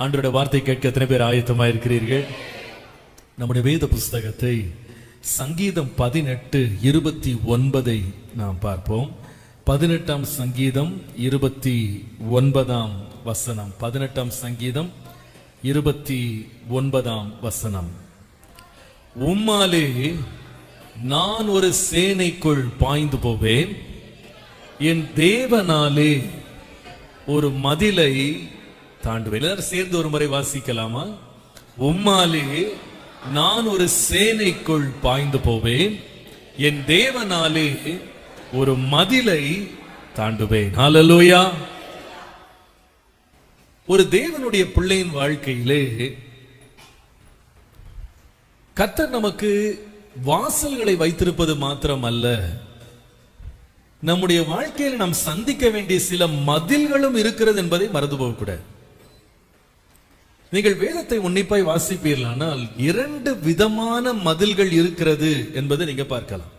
ஆண்டவருடைய வார்த்தை கேட்க எத்தனை பேர் ஆயத்தமாக இருக்கிறீர்கள்? நம்முடைய வேத புஸ்தகத்தை சங்கீதம் 18:29 நாம் பார்ப்போம். 18ஆம் சங்கீதம் 29ஆம் வசனம். 18ஆம் சங்கீதம் 29ஆம் வசனம். உம்மாலே நான் ஒரு சேனைக்குள் பாய்ந்து போவேன், என் தேவனாலே ஒரு மதிலை தாண்டுவேன். எல்லாரும் சேர்ந்து ஒரு முறை வாசிக்கலாமா? உம்மாலே நான் ஒரு சேனைக்குள் பாய்ந்து போவேன், என் தேவனாலே ஒரு மதிலை தாண்டுவேன். ஹல்லேலூயா. ஒரு தேவனுடைய பிள்ளையின் வாழ்க்கையிலே கர்த்தர் நமக்கு வாசல்களை வைத்திருப்பது மாத்திரம் அல்ல, நம்முடைய வாழ்க்கையில் நாம் சந்திக்க வேண்டிய சில மதில்களும் இருக்கிறது என்பதை மறந்து போகக்கூடாது. நீங்கள் வேதத்தை உன்னிப்பாய் வாசிப்பீர்களானால் 2 விதமான மதில்கள் இருக்கிறது என்பதை நீங்க பார்க்கலாம்.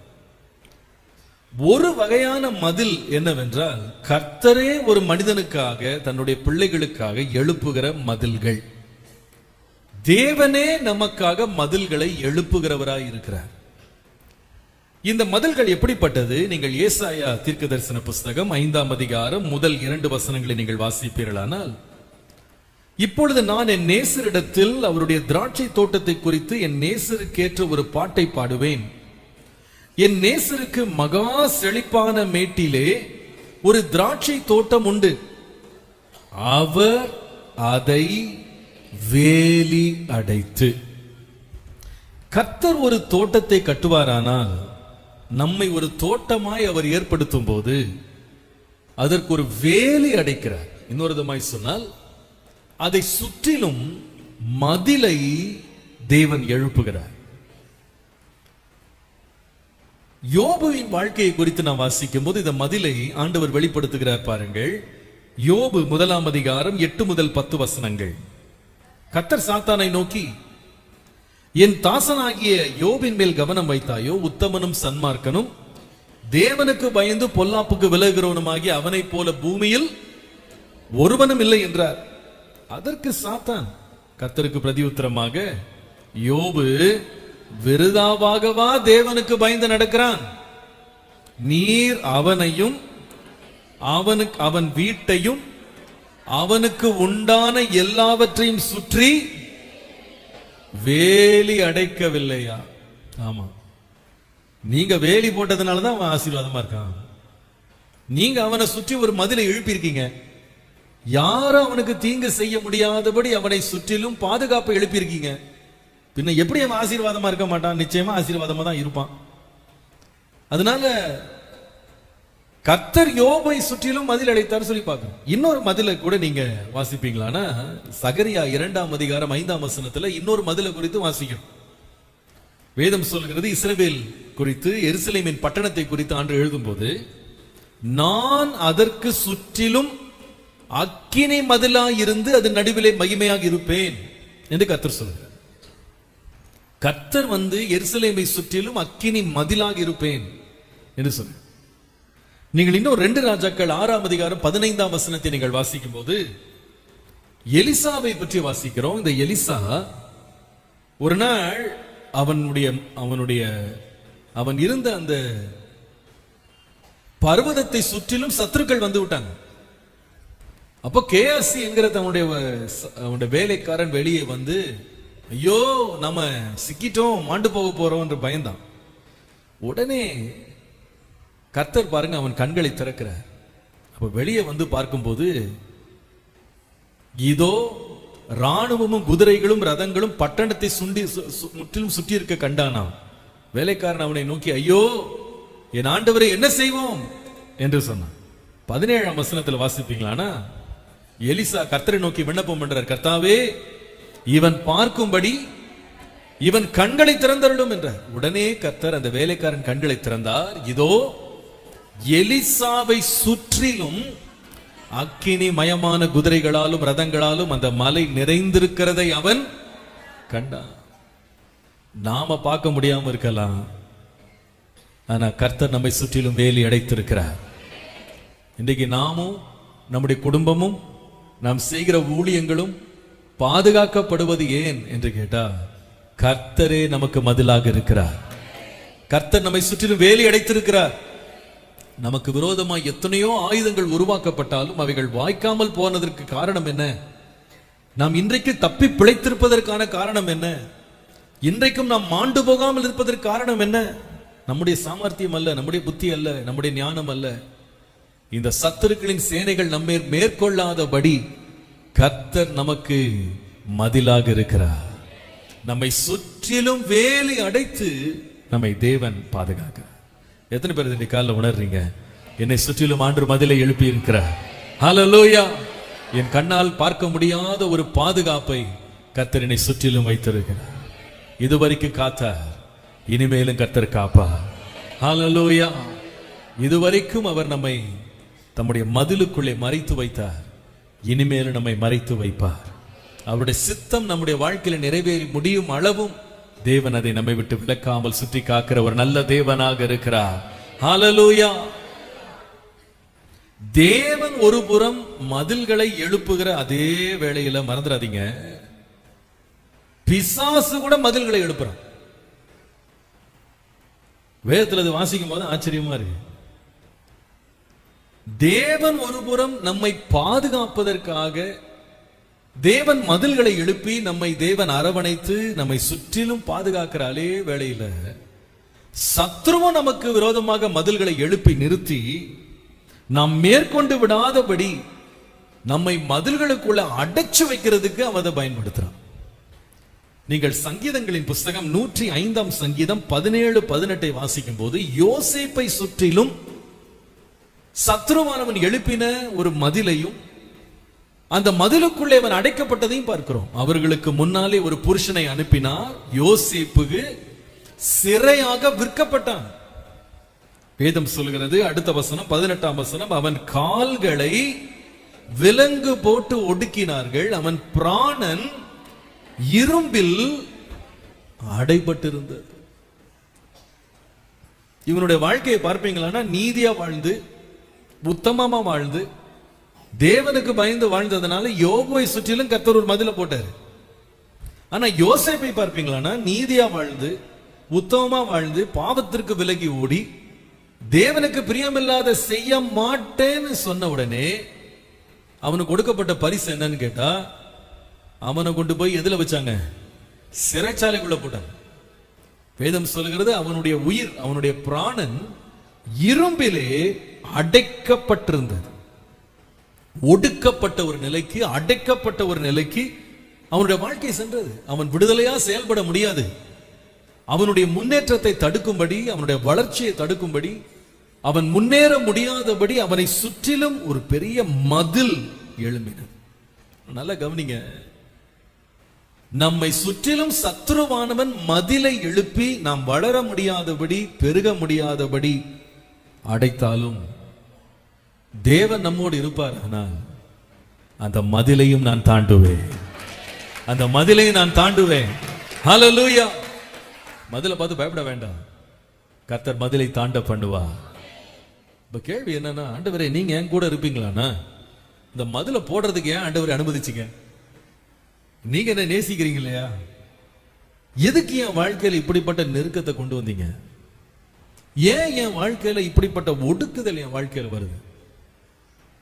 ஒரு வகையான மதில் என்னவென்றால், கர்த்தரே ஒரு மனிதனுக்காக தன்னுடைய பிள்ளைகளுக்காக எழுப்புகிற மதில்கள். தேவனே நமக்காக மதில்களை எழுப்புகிறவராய் இருக்கிறார். இந்த மதில்கள் எப்படிப்பட்டது? நீங்கள் ஏசாயா தீர்க்கதரிசன புஸ்தகம் 5ஆம் அதிகாரம் முதல் 2 வசனங்களை நீங்கள் வாசிப்பீர்களானால், இப்பொழுது நான் என் நேசரிடத்தில் அவருடைய திராட்சை தோட்டத்தை குறித்து என் நேசருக்கேற்ற ஒரு பாட்டை பாடுவேன். என் நேசருக்கு மகா செழிப்பான மேட்டிலே ஒரு திராட்சை தோட்டம் உண்டு, அவர் அதை வேலி அடைத்து. கர்த்தர் ஒரு தோட்டத்தை கட்டுவாரானால், நம்மை ஒரு தோட்டமாய் அவர் ஏற்படுத்தும் போது அதற்கு ஒரு வேலி அடைக்கிறார். இன்னொரு விதமாய் சொன்னால், அதை சுற்றிலும் மதிலை தேவன் எழுப்புகிறார். யோபுவின் வாழ்க்கையை குறித்து நாம் வாசிக்கும் போது இந்த மதிலை ஆண்டவர் வெளிப்படுத்துகிறார். பாருங்கள், யோபு 1ஆம் அதிகாரம் 8 முதல் 10 வசனங்கள். கர்த்தர் சாத்தானை நோக்கி, என் தாசனாகிய யோபின் மேல் கவனம் வைத்தாயோ? உத்தமனும் சன்மார்க்கனும் தேவனுக்கு பயந்து பொல்லாப்புக்கு விலகுகிறவனுமாகிய அவனைப் போல பூமியில் ஒருவனும் இல்லை என்றார். அதற்கு சாத்தான் கர்த்தருக்கு பிரதியுத்தரமாக, யோபு விருதாவாகவா தேவனுக்கு பயந்து நடக்கிறான்? நீர் அவனையும் அவன் வீட்டையும் அவனுக்கு உண்டான எல்லாவற்றையும் சுற்றி வேலி அடைக்கவில்லையா? ஆமா, நீங்க வேலி போட்டதுனாலதான் அவன் ஆசீர்வாதமா இருக்கான். நீங்க அவனை சுற்றி ஒரு மதிலை எழுப்பியிருக்கீங்க. யாரும் அவனுக்கு தீங்கு செய்ய முடியாதபடி அவனை சுற்றிலும் பாதுகாப்பு எழுப்பியிருக்கீங்க. பின்ன எப்படி அவன் ஆசீர்வாதமா இருக்க மாட்டான்? நிச்சயமா ஆசீர்வாதமா தான் இருப்பான். அதனால கர்த்தர் யோபை சுற்றிலும் மதில் அடைத்தார் சொல்லி பார்க்கணும். இன்னொரு மதிலை கூட நீங்க வாசிப்பீங்களானா, சகரியா 2ஆம் அதிகாரம் 5ஆம் வசனத்துல இன்னொரு மதிலை குறித்து வாசிக்கணும். வேதம் சொல்கிறது, இஸ்ரவேல் குறித்து, எருசலேமின் பட்டணத்தை குறித்து ஆண்டு எழுதும் போது, நான் அதற்கு சுற்றிலும் அக்கினி மதிலாய் இருந்து அது நடுவிலே மகிமையாக இருப்பேன் என்று கர்த்தர் சொல்கிறார். கர்த்தர் எருசலேமை சுற்றிலும் அக்கினி மதிலாக இருப்பேன் என்று சொல்றார். நீங்கள் இன்னும் 2 ராஜாக்கள் 6ஆம் அதிகாரம் 15ஆம் வசனத்தை நீங்கள் வாசிக்கும் போது எலிசாவை பற்றி வாசிக்கிறோம். இந்த எலிசா ஒரு நாள் அவன் இருந்த அந்த பர்வதத்தை சுற்றிலும் சத்துருக்கள் வந்து விட்டாங்க. அப்போ கேஆர்சி என்கிற அவனுடைய வேலைக்காரன் வெளியே வந்து, ஐயோ நம்ம சிக்கிட்டோம், மாண்டு போக போறோம் என்று பயந்தான். உடனே கர்த்தர் பாருங்க, அவன் கண்களை திறக்கிறார். அப்ப வெளியே வந்து பார்க்கும்போது, இதோ ராணுவமும் குதிரைகளும் ரதங்களும் பட்டணத்தை முற்றிலும் சுற்றி இருக்க கண்டானாம். வேலைக்காரன் அவனை நோக்கி, ஐயோ என் ஆண்டவரை என்ன செய்வோம் என்று சொன்னான். 17ஆம் வசனத்தில் வாசிப்பீங்களானா, எலிசா கர்த்தரை நோக்கி விண்ணப்பம் பண்றார். கர்த்தாவே, இவன் பார்க்கும்படி இவன் கண்களை திறந்தருளும் என்றார். உடனே கர்த்தர் அந்த வேலைக்காரன் கண்களை திறந்தார். இதோ எலிசாவை சுற்றிலும் அக்கினி மயமான குதிரைகளாலும் ரதங்களாலும் அந்த மலை நிறைந்திருக்கிறதை அவன் கண்டான். நாம பார்க்க முடியாம இருக்கலாம், ஆனா கர்த்தர் நம்மை சுற்றிலும் வேலி அடைத்திருக்கிறார். இன்றைக்கு நாமும் நம்முடைய குடும்பமும் நாம் செய்கிற ஊழியங்களும் பாதுகாக்கப்படுவது ஏன் என்று கேட்டா, கர்த்தரே நமக்கு மதிலாக இருக்கிறார். கர்த்தர் நம்மை சுற்றிலும் வேலி அடைத்திருக்கிறார். நமக்கு விரோதமாய் எத்தனையோ ஆயுதங்கள் உருவாக்கப்பட்டாலும் அவைகள் வாய்க்காமல் போனதற்கு காரணம் என்ன? நாம் இன்றைக்கு தப்பி பிழைத்திருப்பதற்கான காரணம் என்ன? இன்றைக்கும் நாம் மாண்டு போகாமல் இருப்பதற்கு காரணம் என்ன? நம்முடைய சாமர்த்தியம் அல்ல, நம்முடைய புத்தி அல்ல, நம்முடைய ஞானம் அல்ல. இந்த சத்துருக்களின் சேனைகள் நம்மை மேற்கொள்ளாதபடி கர்த்தர் நமக்கு மதிலாக இருக்கிறார். நம்மை சுற்றிலும் வேலி அடைத்து நம்மை தேவன் பாதுகாக்கிறார். எத்தனை பேர் இந்த காலைல உணர்றீங்க, என்னை சுற்றிலும் ஆண்டவர் மதிலை எழுப்பி இருக்கிறார்? ஹல்லேலூயா! என் கண்ணால் பார்க்க முடியாத ஒரு பாதுகாப்பை கர்த்தர் என்னை சுற்றிலும் வைத்திருக்கிறார். இதுவரைக்கும் காத்தார், இனிமேலும் கர்த்தர் காப்பார். ஹல்லேலூயா! இதுவரைக்கும் அவர் நம்மை தம்முடைய மதிலுக்குள்ளே மறைத்து வைத்தார், இனிமேலும் நம்மை மறைத்து வைப்பார். அவருடைய சித்தம் நம்முடைய வாழ்க்கையில நிறைவேறி முடியும் அளவும் தேவன் அதை நம்மை விட்டு விலக்காமல் சுற்றி காக்கிற ஒரு நல்ல தேவனாக இருக்கிறார். ஹல்லேலூயா! தேவன் ஒரு புறம் மதில்களை எழுப்புகிற அதே வேளையில மறந்துடாதீங்க, பிசாசு கூட மதில்களை எழுப்புறான். வேதத்தில் அது வாசிக்கும் போது ஆச்சரியமா இருக்கு. தேவன் ஒரு புறம் நம்மை பாதுகாப்பதற்காக தேவன் மதில்களை எழுப்பி நம்மை தேவன் அரவணைத்து நம்மை சுற்றிலும் பாதுகாக்கிற அதே வேளையில சத்ருவும் நமக்கு விரோதமாக மதில்களை எழுப்பி நிறுத்தி நாம் மேற்கொண்டு விடாதபடி நம்மை மதில்களுக்குள்ள அடைச்சு வைக்கிறதுக்கு அவன் அதை பயன்படுத்துறான். நீங்கள் சங்கீதங்களின் புஸ்தகம் 105 சங்கீதம் 17-18 வாசிக்கும் போது யோசேப்பை சுற்றிலும் சத்ருவானவன் எழுப்பின ஒரு மதிலையும் அந்த மதிலுக்குள்ளே அவன் அடைக்கப்பட்டதையும் பார்க்கிறோம். அவர்களுக்கு முன்னாலே ஒரு புருஷனை அனுப்பினார், யோசேப்புக்கு சிறையாக விற்கப்பட்டான். வேதம் சொல்கிறது, அடுத்த வசனம் 18ஆம் வசனம், அவன் கால்களை விலங்கு போட்டு ஒடுக்கினார்கள், அவன் பிராணன் இரும்பில் அடைபட்டிருந்தது. இவனுடைய வாழ்க்கையை பார்ப்பீங்களான்னா நீதியா வாழ்ந்து உத்தமமா வாழ்ந்து தேவனுக்கு பயந்து வாழ்ந்ததுனால யோபுவை சுற்றிலும் கர்த்தர் ஒரு மதிலை போட்டாரு. ஆனா யோசேப்பை பார்ப்பீங்களான்னா நீதியா வாழ்ந்து உத்தமமா வாழ்ந்து பாவத்திற்கு விலகி ஓடி தேவனுக்கு பிரியமில்லாத செய்ய மாட்டேன்னு சொன்ன உடனே அவனுக்கு கொடுக்கப்பட்ட பரிசு என்னன்னு கேட்டா, அவனை கொண்டு போய் எதுல வச்சாங்க? சிறைச்சாலைக்குள்ள போட்டாங்க. வேதம் சொல்கிறது, அவனுடைய உயிர், அவனுடைய பிராணன் இரும்பிலே அடைக்கப்பட்டிருந்தது. ஒடுக்கப்பட்ட ஒரு நிலைக்கு, அடைக்கப்பட்ட ஒரு நிலைக்கு அவனுடைய வாழ்க்கை சென்றது. அவன் விடுதலையா செயல்பட முடியாது. அவனுடைய முன்னேற்றத்தை தடுக்கும்படி, அவனுடைய வளர்ச்சியை தடுக்கும்படி, அவன் முன்னேற முடியாதபடி அவனை சுற்றிலும் ஒரு பெரிய மதில் எழும்பினது. நல்லா கவனிங்க, நம்மை சுற்றிலும் சத்ருவானவன் மதிலை எழுப்பி நாம் வளர முடியாதபடி, பெருக முடியாதபடி அடைத்தாலும் தேவன் நம்மோடு இருப்பார். ஆனால் அந்த மதிலையும் நான் தாண்டுவேன், அந்த மதிலையும் நான் தாண்டுவேன். ஹல்லேலூயா! மதிலை பார்த்து பயப்பட வேண்டாம், கர்த்தர் மதிலை தாண்ட பண்ணுவா. இப்ப கேள்வி என்னன்னா, ஆண்டவரே நீங்க என் கூட இருப்பீங்களாண்ணா? இந்த மதிலை போடுறதுக்கு ஏன் ஆண்டவரை அனுமதிச்சிங்க? நீங்க என்ன நேசிக்கிறீங்க இல்லையா? எதுக்கு என் வாழ்க்கையில இப்படிப்பட்ட நெருக்கத்தை கொண்டு வந்தீங்க? ஏன் என் வாழ்க்கையில இப்படிப்பட்ட ஒடுக்குதல் என் வாழ்க்கையில வருது?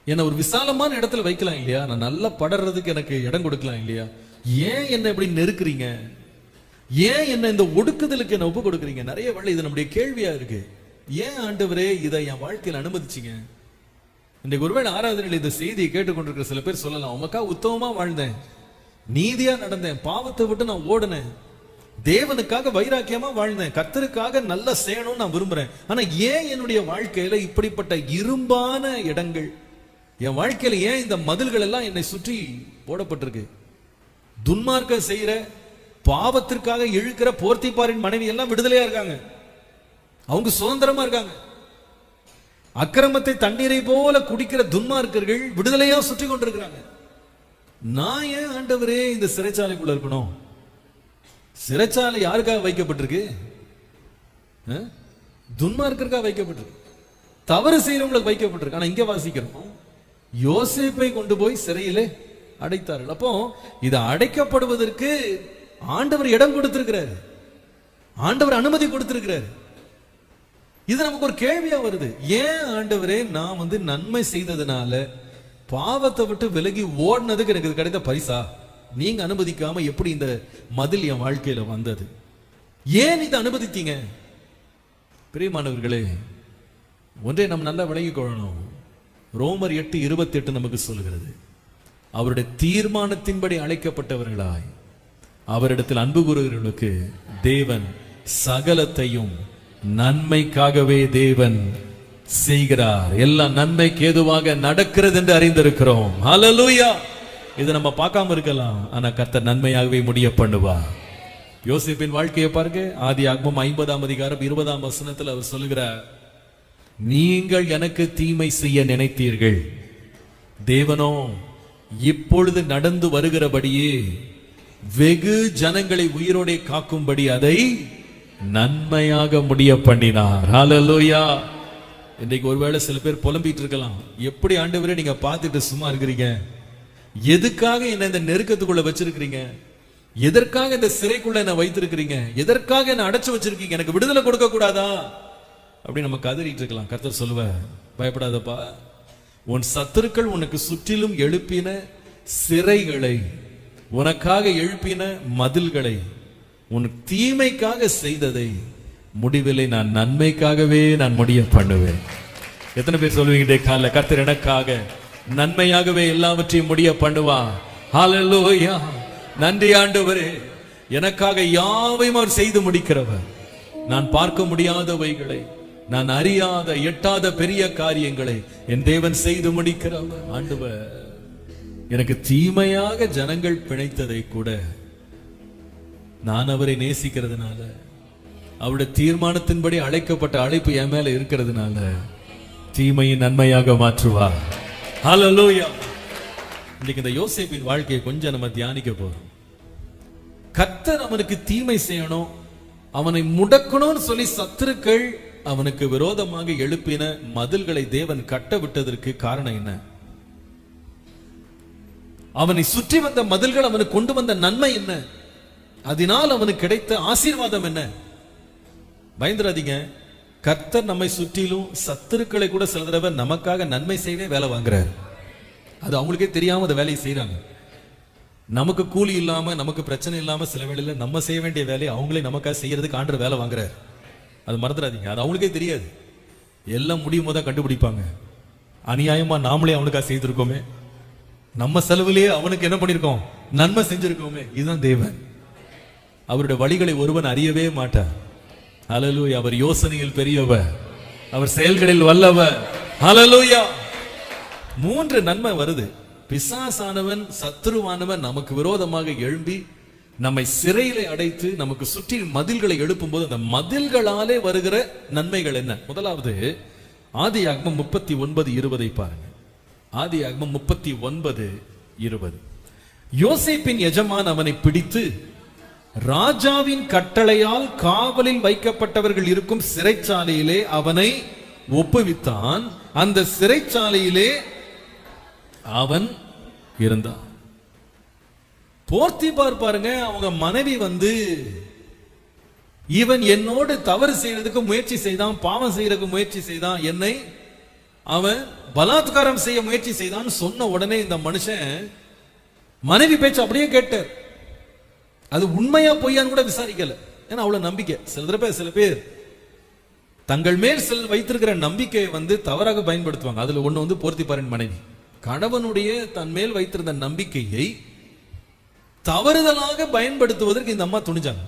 என்ன ஒரு விசாலமான இடத்துல வைக்கலாம் இல்லையா? நான் நல்லா படறதுக்கு எனக்கு இடம் கொடுக்கலாம் இல்லையா? ஏன் என்ன இப்படி நெருக்குறீங்க? ஏன் என்ன இந்த ஒடுக்குதலுக்கு என்ன ஒப்பு கொடுக்குறீங்க? நிறைய வேளை இது நம்முடைய கேள்வியா இருக்கு. ஏன் ஆண்டவரே இதை என் வாழ்க்கையில் அனுமதிச்சிங்க? இன்றைக்கு ஒருவேளை ஆராதனையில் இந்த செய்தியை கேட்டுக்கொண்டிருக்கிற சில பேர் சொல்லலாம், உமக்கா உத்தமமா வாழ்ந்தேன், நீதியா நடந்தேன், பாவத்தை விட்டு நான் ஓடினேன், தேவனுக்காக வைராக்கியமா வாழ்ந்தேன், கர்த்தருக்காக நல்லா செய்யணும்னு நான் விரும்புறேன். ஆனா ஏன் என்னுடைய வாழ்க்கையில இப்படிப்பட்ட இரும்பான இடங்கள், என் வாழ்க்கையில ஏன் இந்த மதில்கள் எல்லாம் என்னை சுற்றி போடப்பட்டிருக்கு? துன்மார்க்கம் செய்யற, பாவத்திற்காக இழுக்கிற போர்த்திபாரின் மனைவி எல்லாம் விடுதலையா இருக்காங்க, அவங்க சுதந்திரமா இருக்காங்க. அக்கிரமத்தை தண்ணீரை போல குடிக்கிற துன்மார்க்கர்கள் விடுதலையா சுற்றி கொண்டிருக்கிறாங்க. நான் ஏன் ஆண்டவரே இந்த சிறைச்சாலைக்குள்ள இருக்கணும்? சிறைச்சாலை யாருக்காக வைக்கப்பட்டிருக்கு? துன்மார்க்கருக்காக வைக்கப்பட்டிருக்கு, தவறு செய்யறவங்களுக்கு வைக்கப்பட்டிருக்கு. ஆனா இங்க வாசிக்கிறோம், யோசேப்பை கொண்டு போய் சிறையிலே அடைத்தார்கள். அப்போ இது அடைக்கப்படுவதற்கு ஆண்டவர் இடம் கொடுத்திருக்கிறார், ஆண்டவர் அனுமதி கொடுத்திருக்கிறார். இது நமக்கு ஒரு கேள்வியா வருது, ஏன் ஆண்டவரே நான் நன்மை செய்ததுனால பாவத்தை விட்டு விலகி ஓடினதுக்கு எனக்கு கிடைத்த பரிசா நீங்க அனுமதிக்காம எப்படி இந்த மதில் என் வாழ்க்கையில வந்தது? ஏன் இதை அனுமதித்தீங்க? பிரியமானவர்களே, ஒன்றை நாம் நல்லா விளங்கிக் கொள்ளணும். ரோமர் 8:28 நமக்கு சொல்கிறது, அவருடைய தீர்மானத்தின்படி அழைக்கப்பட்டவர்களாய் அவரிடத்தில் அன்பு கூறுகிறவர்களுக்கு தேவன் சகலத்தையும் நன்மைக்காகவே தேவன் செய்கிறார். எல்லாம் நன்மைக்கு ஏதுவாக நடக்கிறது என்று அறிந்திருக்கிறோம். ஹல்லேலூயா. இதை நம்ம பார்க்காம இருக்கலாம், ஆனா கர்த்தர் நன்மையாகவே முடிய பண்ணுவார். யோசேப்பின் வாழ்க்கையை பாருங்க. ஆதியாகமம் 50:20 அவர் சொல்லுகிறார், நீங்கள் எனக்கு தீமை செய்ய நினைத்தீர்கள், தேவனோ இப்பொழுது நடந்து வருகிறபடியே வெகு ஜனங்களை உயிரோடே காக்கும்படி அதை நன்மையாக முடிய பண்ணினார். ஹல்லேலூயா. இன்னைக்கு ஒருவேளை சில பேர் புலம்பிட்டு இருக்கலாம், எப்படி ஆண்டவரே நீங்க பார்த்துட்டு சும்மா இருக்கிறீங்க? எதுக்காக என்ன இந்த நெருக்கத்துக்குள்ள வச்சிருக்கிறீங்க? எதற்காக இந்த சிறைக்குள்ள என்ன வைத்திருக்கிறீங்க? எதற்காக என்ன அடைச்சு வச்சிருக்கீங்க? எனக்கு விடுதலை கொடுக்க கூடாதா? அப்படி நம்ம கதறிட்டு இருக்கலாம். கர்த்தர் சொல்லுவார், பயப்படாதப்பா, உன் சத்துருக்கள் உனக்கு சுற்றிலும் எழுப்பின சிறைகளை, உனக்காக எழுப்பின மதில்களை, உன் தீமைக்காக செய்ததை முடிவிலை நான் நன்மைக்காகவே நான் முடிய பண்ணுவேன். எத்தனை பேர் சொல்லுவீங்க காலைல, கர்த்தர் எனக்காக நன்மையாகவே எல்லாவற்றையும் முடிய பண்ணுவா? ஹல்லேலூயா. நன்றி ஆண்டவரே, எனக்காக யாவையும் அவர் செய்து முடிக்கிறவர். நான் பார்க்க முடியாதவைகளை, நான் அறியாத எட்டாத பெரிய காரியங்களை என் தேவன் செய்து முடிக்கிறவர். ஆண்டவர் எனக்கு தீமையாக ஜனங்கள் பிணைத்ததை கூட நான் அவரை நேசிக்கிறதுனால, அவருடைய தீர்மானத்தின்படி அழைக்கப்பட்ட அழைப்பு என் மேல இருக்கிறதுனால தீமையை நன்மையாக மாற்றுவார். ஹல்லேலூயா. இன்னைக்கு இந்த யோசேப்பின் வாழ்க்கையை கொஞ்சம் நம்ம தியானிக்க போறோம். கர்த்தர் அவனுக்கு தீமை செய்யணும், அவனை முடக்கணும்னு சொல்லி சத்துருக்கள் அவனுக்கு விரோதமாக எழுப்பின மதில்களை தேவன் கட்ட விட்டதற்கு காரணம் என்ன? அவனை சுற்றி வந்த மதில்கள் அவனுக்கு கொண்டு வந்த நன்மை என்ன? அதனால் அவனுக்கு கிடைத்த ஆசீர்வாதம் என்ன? பயந்துராதீங்க. கர்த்தர் நம்மை சுற்றிலும் சத்துருக்களை கூட சில தடவை நமக்காக நன்மை செய்யவே வேலை வாங்குறாரு. அது அவங்களுக்கே தெரியாம அந்த வேலையை செய்யறாங்க. நமக்கு கூலி இல்லாம, நமக்கு பிரச்சனை இல்லாம சில வேளையில நம்ம செய்ய வேண்டிய வேலையை அவங்களே நமக்காக செய்யறதுக்கு ஆண்டவர் வேலை வாங்குறாரு. அது மறந்துடாதீங்க. அது அவங்களுக்கே தெரியாது. எல்லாம் முடியும் போது தான் கண்டுபிடிப்பாங்க, அநியாயமா நாமளே அவனுக்காக செய்திருக்கோமே, நம்ம செலவுலயே அவனுக்கு என்ன பண்ணிருக்கோம், நன்மை செஞ்சிருக்கோமே. இதுதான் தேவன். அவருடைய வழிகளை ஒருவன் அறியவே மாட்டார். ஹல்லேலூயா. அவர் யோசனையில் பெரியவர், அவர் செயல்களில் வல்லவர். ஹல்லேலூயா. 3 நன்மை வருது. பிசாசானவன், சத்துருவானவன் நமக்கு விரோதமாக எழும்பி நம்மை சிறையிலே அடைத்து நமக்கு சுற்றி மதில்களை எழுப்பும் போது அந்த மதில்களாலே வருகிற நன்மைகள் என்ன? முதலாவது ஆதியாகமம் 39:20 பாருங்க. ஆதியாகமம் 39:20. யோசேப்பின் எஜமான் அவனை பிடித்து ராஜாவின் கட்டளையால் காவலில் வைக்கப்பட்டவர்கள் இருக்கும் சிறைச்சாலையிலே அவனை ஒப்புவித்தான். அந்த சிறைச்சாலையிலே அவன் இருந்தான். போர்த்திபார் பாருங்க, அவங்க மனைவி இவன் என்னோடு தவறு செய்யறதுக்கு முயற்சி செய்தான், பாவம் செய்யறதுக்கு முயற்சி செய்தான், என்னை அவன் பலாத்காரம் செய்ய முயற்சி செய்தான் சொன்ன உடனே இந்த மனுஷன் மனைவி பேச்சு அப்படியே கேட்டார். அது உண்மையா பொய்யான்னு கூட விசாரிக்கல. ஏன்னா அவ்வளவு நம்பிக்கை. சில பேர் தங்கள் மேல் வைத்திருக்கிற நம்பிக்கையை தவறாக பயன்படுத்துவாங்க. அதுல ஒண்ணு போர்த்திபாரின் மனைவி கணவனுடைய தன் மேல் வைத்திருந்த நம்பிக்கையை தவறுதலாக பயன்படுத்துவதற்கு இந்த அம்மா துணிஞ்சாங்க.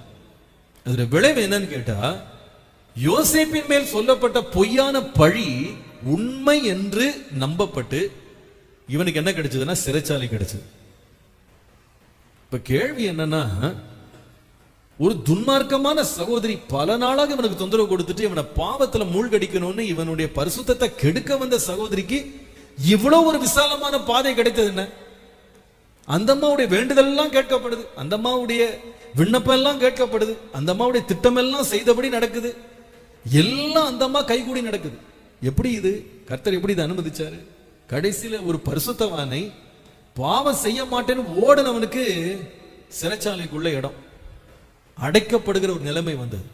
அதுல விளைவு என்னன்னு கேட்டா, யோசேப்பின் மேல் சொல்லப்பட்ட பொய்யான பழி உண்மை என்று நம்பப்பட்டு இவனுக்கு என்ன கிடைச்சதுன்னா சிறைச்சாலை கிடைச்சது. இப்ப கேள்வி என்னன்னா, ஒரு துன்மார்க்கமான சகோதரி பல நாளாக இவனுக்கு தொந்தரவு கொடுத்துட்டு இவனை பாவத்துல மூழ்கடிக்கணும்னு இவனுடைய பரிசுத்தத்தை கெடுக்க வந்த சகோதரிக்கு இவ்வளவு ஒரு விசாலமான பாதை கிடைத்தது என்ன? அந்த அம்மாவுடைய வேண்டுதல் எல்லாம் கேட்கப்படுது, அந்த அம்மாவுடைய விண்ணப்பம் எல்லாம் கேட்கப்படுது, அந்த அம்மாவுடைய திட்டம் எல்லாம் செய்தபடி நடக்குது, எல்லாம் அந்த அம்மா கைகூடி நடக்குது. எப்படி இது கர்த்தர் எப்படி இதை அனுமதிச்சாரு? கடைசியில ஒரு பரிசுத்தவானை பாவம் செய்ய மாட்டேன்னு ஓடுனவனுக்கு சிறைச்சாலைக்குள்ள இடம், அடைக்கப்படுகிற ஒரு நிலைமை வந்தது.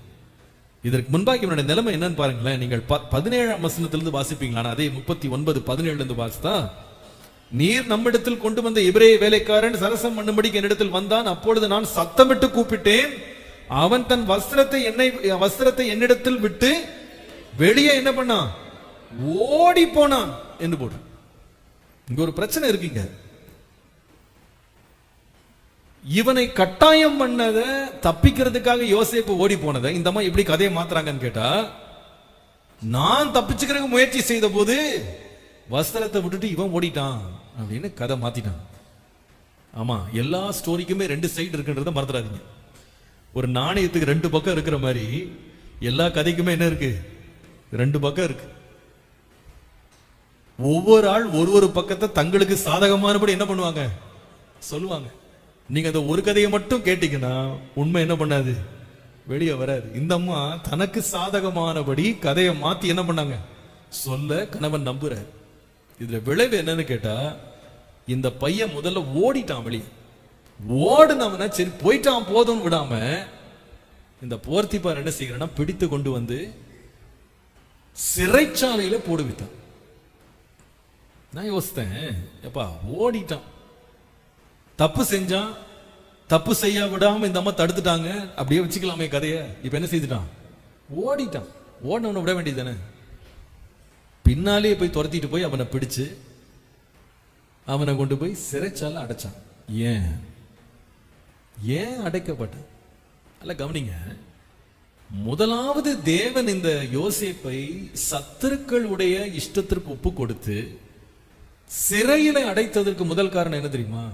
இதற்கு முன்பாக இவனுடைய நிலைமை என்னன்னு பாருங்களேன். நீங்கள் 17ஆம் வசனத்திலிருந்து வாசிப்பீங்களா? அதே 39:17 இருந்து வாசித்தா, நீர் நம்மிடத்தில் கொண்டு வந்த எபிரேய வேலைக்காரன் சரசம் பண்ணும்படிக்கு என்னிடத்தில் வந்தான். அப்பொழுது நான் சத்தமிட்டு கூப்பிட்டேன். அவன் தன் வஸ்திரத்தை என்னிடத்தில் விட்டு வெளியே என்ன பண்ணான்? ஓடி போனான் என்று போடு. இங்க ஒரு பிரச்சனை இருக்குங்க. இவனை கட்டாயம் பண்ணத தப்பிக்கிறதுக்காக யோசேப்பு ஓடி போனதை இந்த அம்மா எப்படி கதையை மாத்துறாங்கன்னு கேட்டா, நான் தப்பிச்சுக்கிறதுக்கு முயற்சி செய்த போது வஸ்திரத்தை விட்டுட்டு இவன் ஓடிட்டான் அப்படின்னு கதை மாத்திட்டான். ஆமா, எல்லா ஸ்டோரிக்குமே 2 சைடு இருக்குன்றத மறந்துடாதீங்க. ஒரு நாணயத்துக்கு 2 பக்கம் இருக்கிற மாதிரி எல்லா கதைக்குமே என்ன இருக்கு? 2 பக்கம் இருக்கு. ஒவ்வொரு ஆள் ஒரு பக்கத்தை தங்களுக்கு சாதகமானபடி என்ன பண்ணுவாங்க? சொல்லுவாங்க. நீங்க அந்த ஒரு கதையை மட்டும் கேட்டீங்கன்னா உண்மை என்ன பண்ணாது? வெளியே வராது. இந்த அம்மா தனக்கு சாதகமானபடி கதையை மாத்தி என்ன பண்ணாங்க? சொல்ல கணவன் நம்புறார். இதுல விளைவு என்னன்னு கேட்டா, இந்த பையன் முதல்ல ஓடிட்டான் வெளியே. ஓடுனவன சரி போயிட்டான் போதும் விடாம இந்த போர்த்திபார் என்ன செய்யறா, பிடித்து கொண்டு வந்து சிறைச்சாலையில போடுவித்தான். நான் யோசித்தேன், எப்பா ஓடிட்டான், தப்பு செஞ்சான், தப்பு செய்ய விடாம இந்த அம்மா தடுத்துட்டாங்க, அப்படியே வச்சுக்கலாமே கதைய. இப்ப என்ன செய்துட்டான்? ஓடிட்டான். ஓடனவனை விட வேண்டியதானே? பின்னாலே போய் துரத்திட்டு போய் அவனை பிடிச்சு அவனை கொண்டு போய் சிறைச்சாலை அடைச்சான். ஏன் அடைக்கப்பட்ட? அல்ல, கவனிங்க. முதலாவது தேவன் இந்த யோசேப்பை சத்துருக்களுடைய இஷ்டத்திற்கு ஒப்பு கொடுத்து சிறையில அடைத்ததற்கு முதல் காரணம் என்ன தெரியுமா?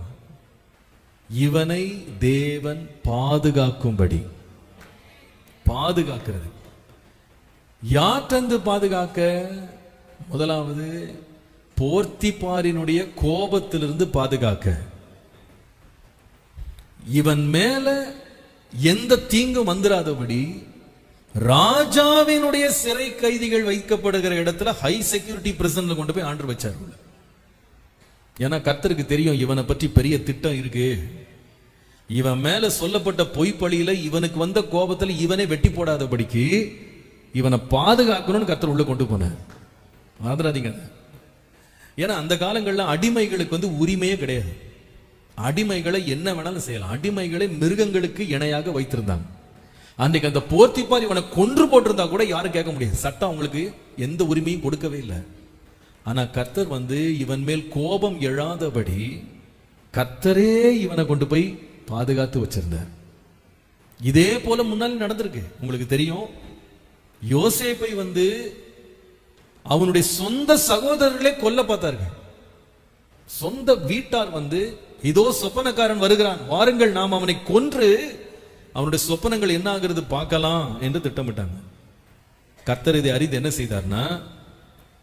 இவனை தேவன் பாதுகாக்கும்படி. பாதுகாக்கிறது யார்கிட்ட பாதுகாக்க? முதலாவது போர்த்திபாரினுடைய கோபத்திலிருந்து பாதுகாக்க. இவன் மேல எந்த தீங்கும் வந்துராதபடி ராஜாவினுடைய சிறை கைதிகள் வைக்கப்படுகிற இடத்துல ஹை செக்யூரிட்டி பிரிசன்ல கொண்டு போய் ஆண்டவர் வச்சார். ஏன்னா கர்த்தருக்கு தெரியும் இவனை பற்றி பெரிய திட்டம் இருக்கு. இவன் மேல சொல்லப்பட்ட பொய்ப்பழியில இவனுக்கு வந்த கோபத்துல இவனே வெட்டி போடாதபடிக்கு இவனை பாதுகாக்கணும்னு கர்த்தர் உள்ள கொண்டு போனார். மறந்துடாதீங்க. ஏன்னா அந்த காலங்கள்ல அடிமைகளுக்கு உரிமையே கிடையாது. அடிமைகளை என்ன வேணாலும் செய்யலாம். அடிமைகளை மிருகங்களுக்கு இணையாக வைத்திருந்தாங்க. அன்றைக்கு அந்த போர்த்திபார் இவனை கொன்று போட்டிருந்தா கூட யாரும் கேட்க முடியாது. சட்டம் அவங்களுக்கு எந்த உரிமையும் கொடுக்கவே இல்லை. ஆனா கர்த்தர் இவன் மேல் கோபம் எழாதபடி கர்த்தரே இவனை கொண்டு போய் பாதுகாத்து வச்சிருந்தார். இதே போல முன்னாடி நடந்திருக்கு. உங்களுக்கு தெரியும், யோசேப்பை அவனுடைய சொந்த சகோதரர்களே கொல்ல பார்த்தார்கள். சொந்த வீட்டார் இதோ சொப்பனக்காரன் வருகிறான், வாருங்கள் நாம் அவனை கொன்று அவனுடைய சொப்பனங்கள் என்ன ஆகிறது பார்க்கலாம் என்று திட்டமிட்டாங்க. கர்த்தர் இதை அறிந்து என்ன செய்தார்னா,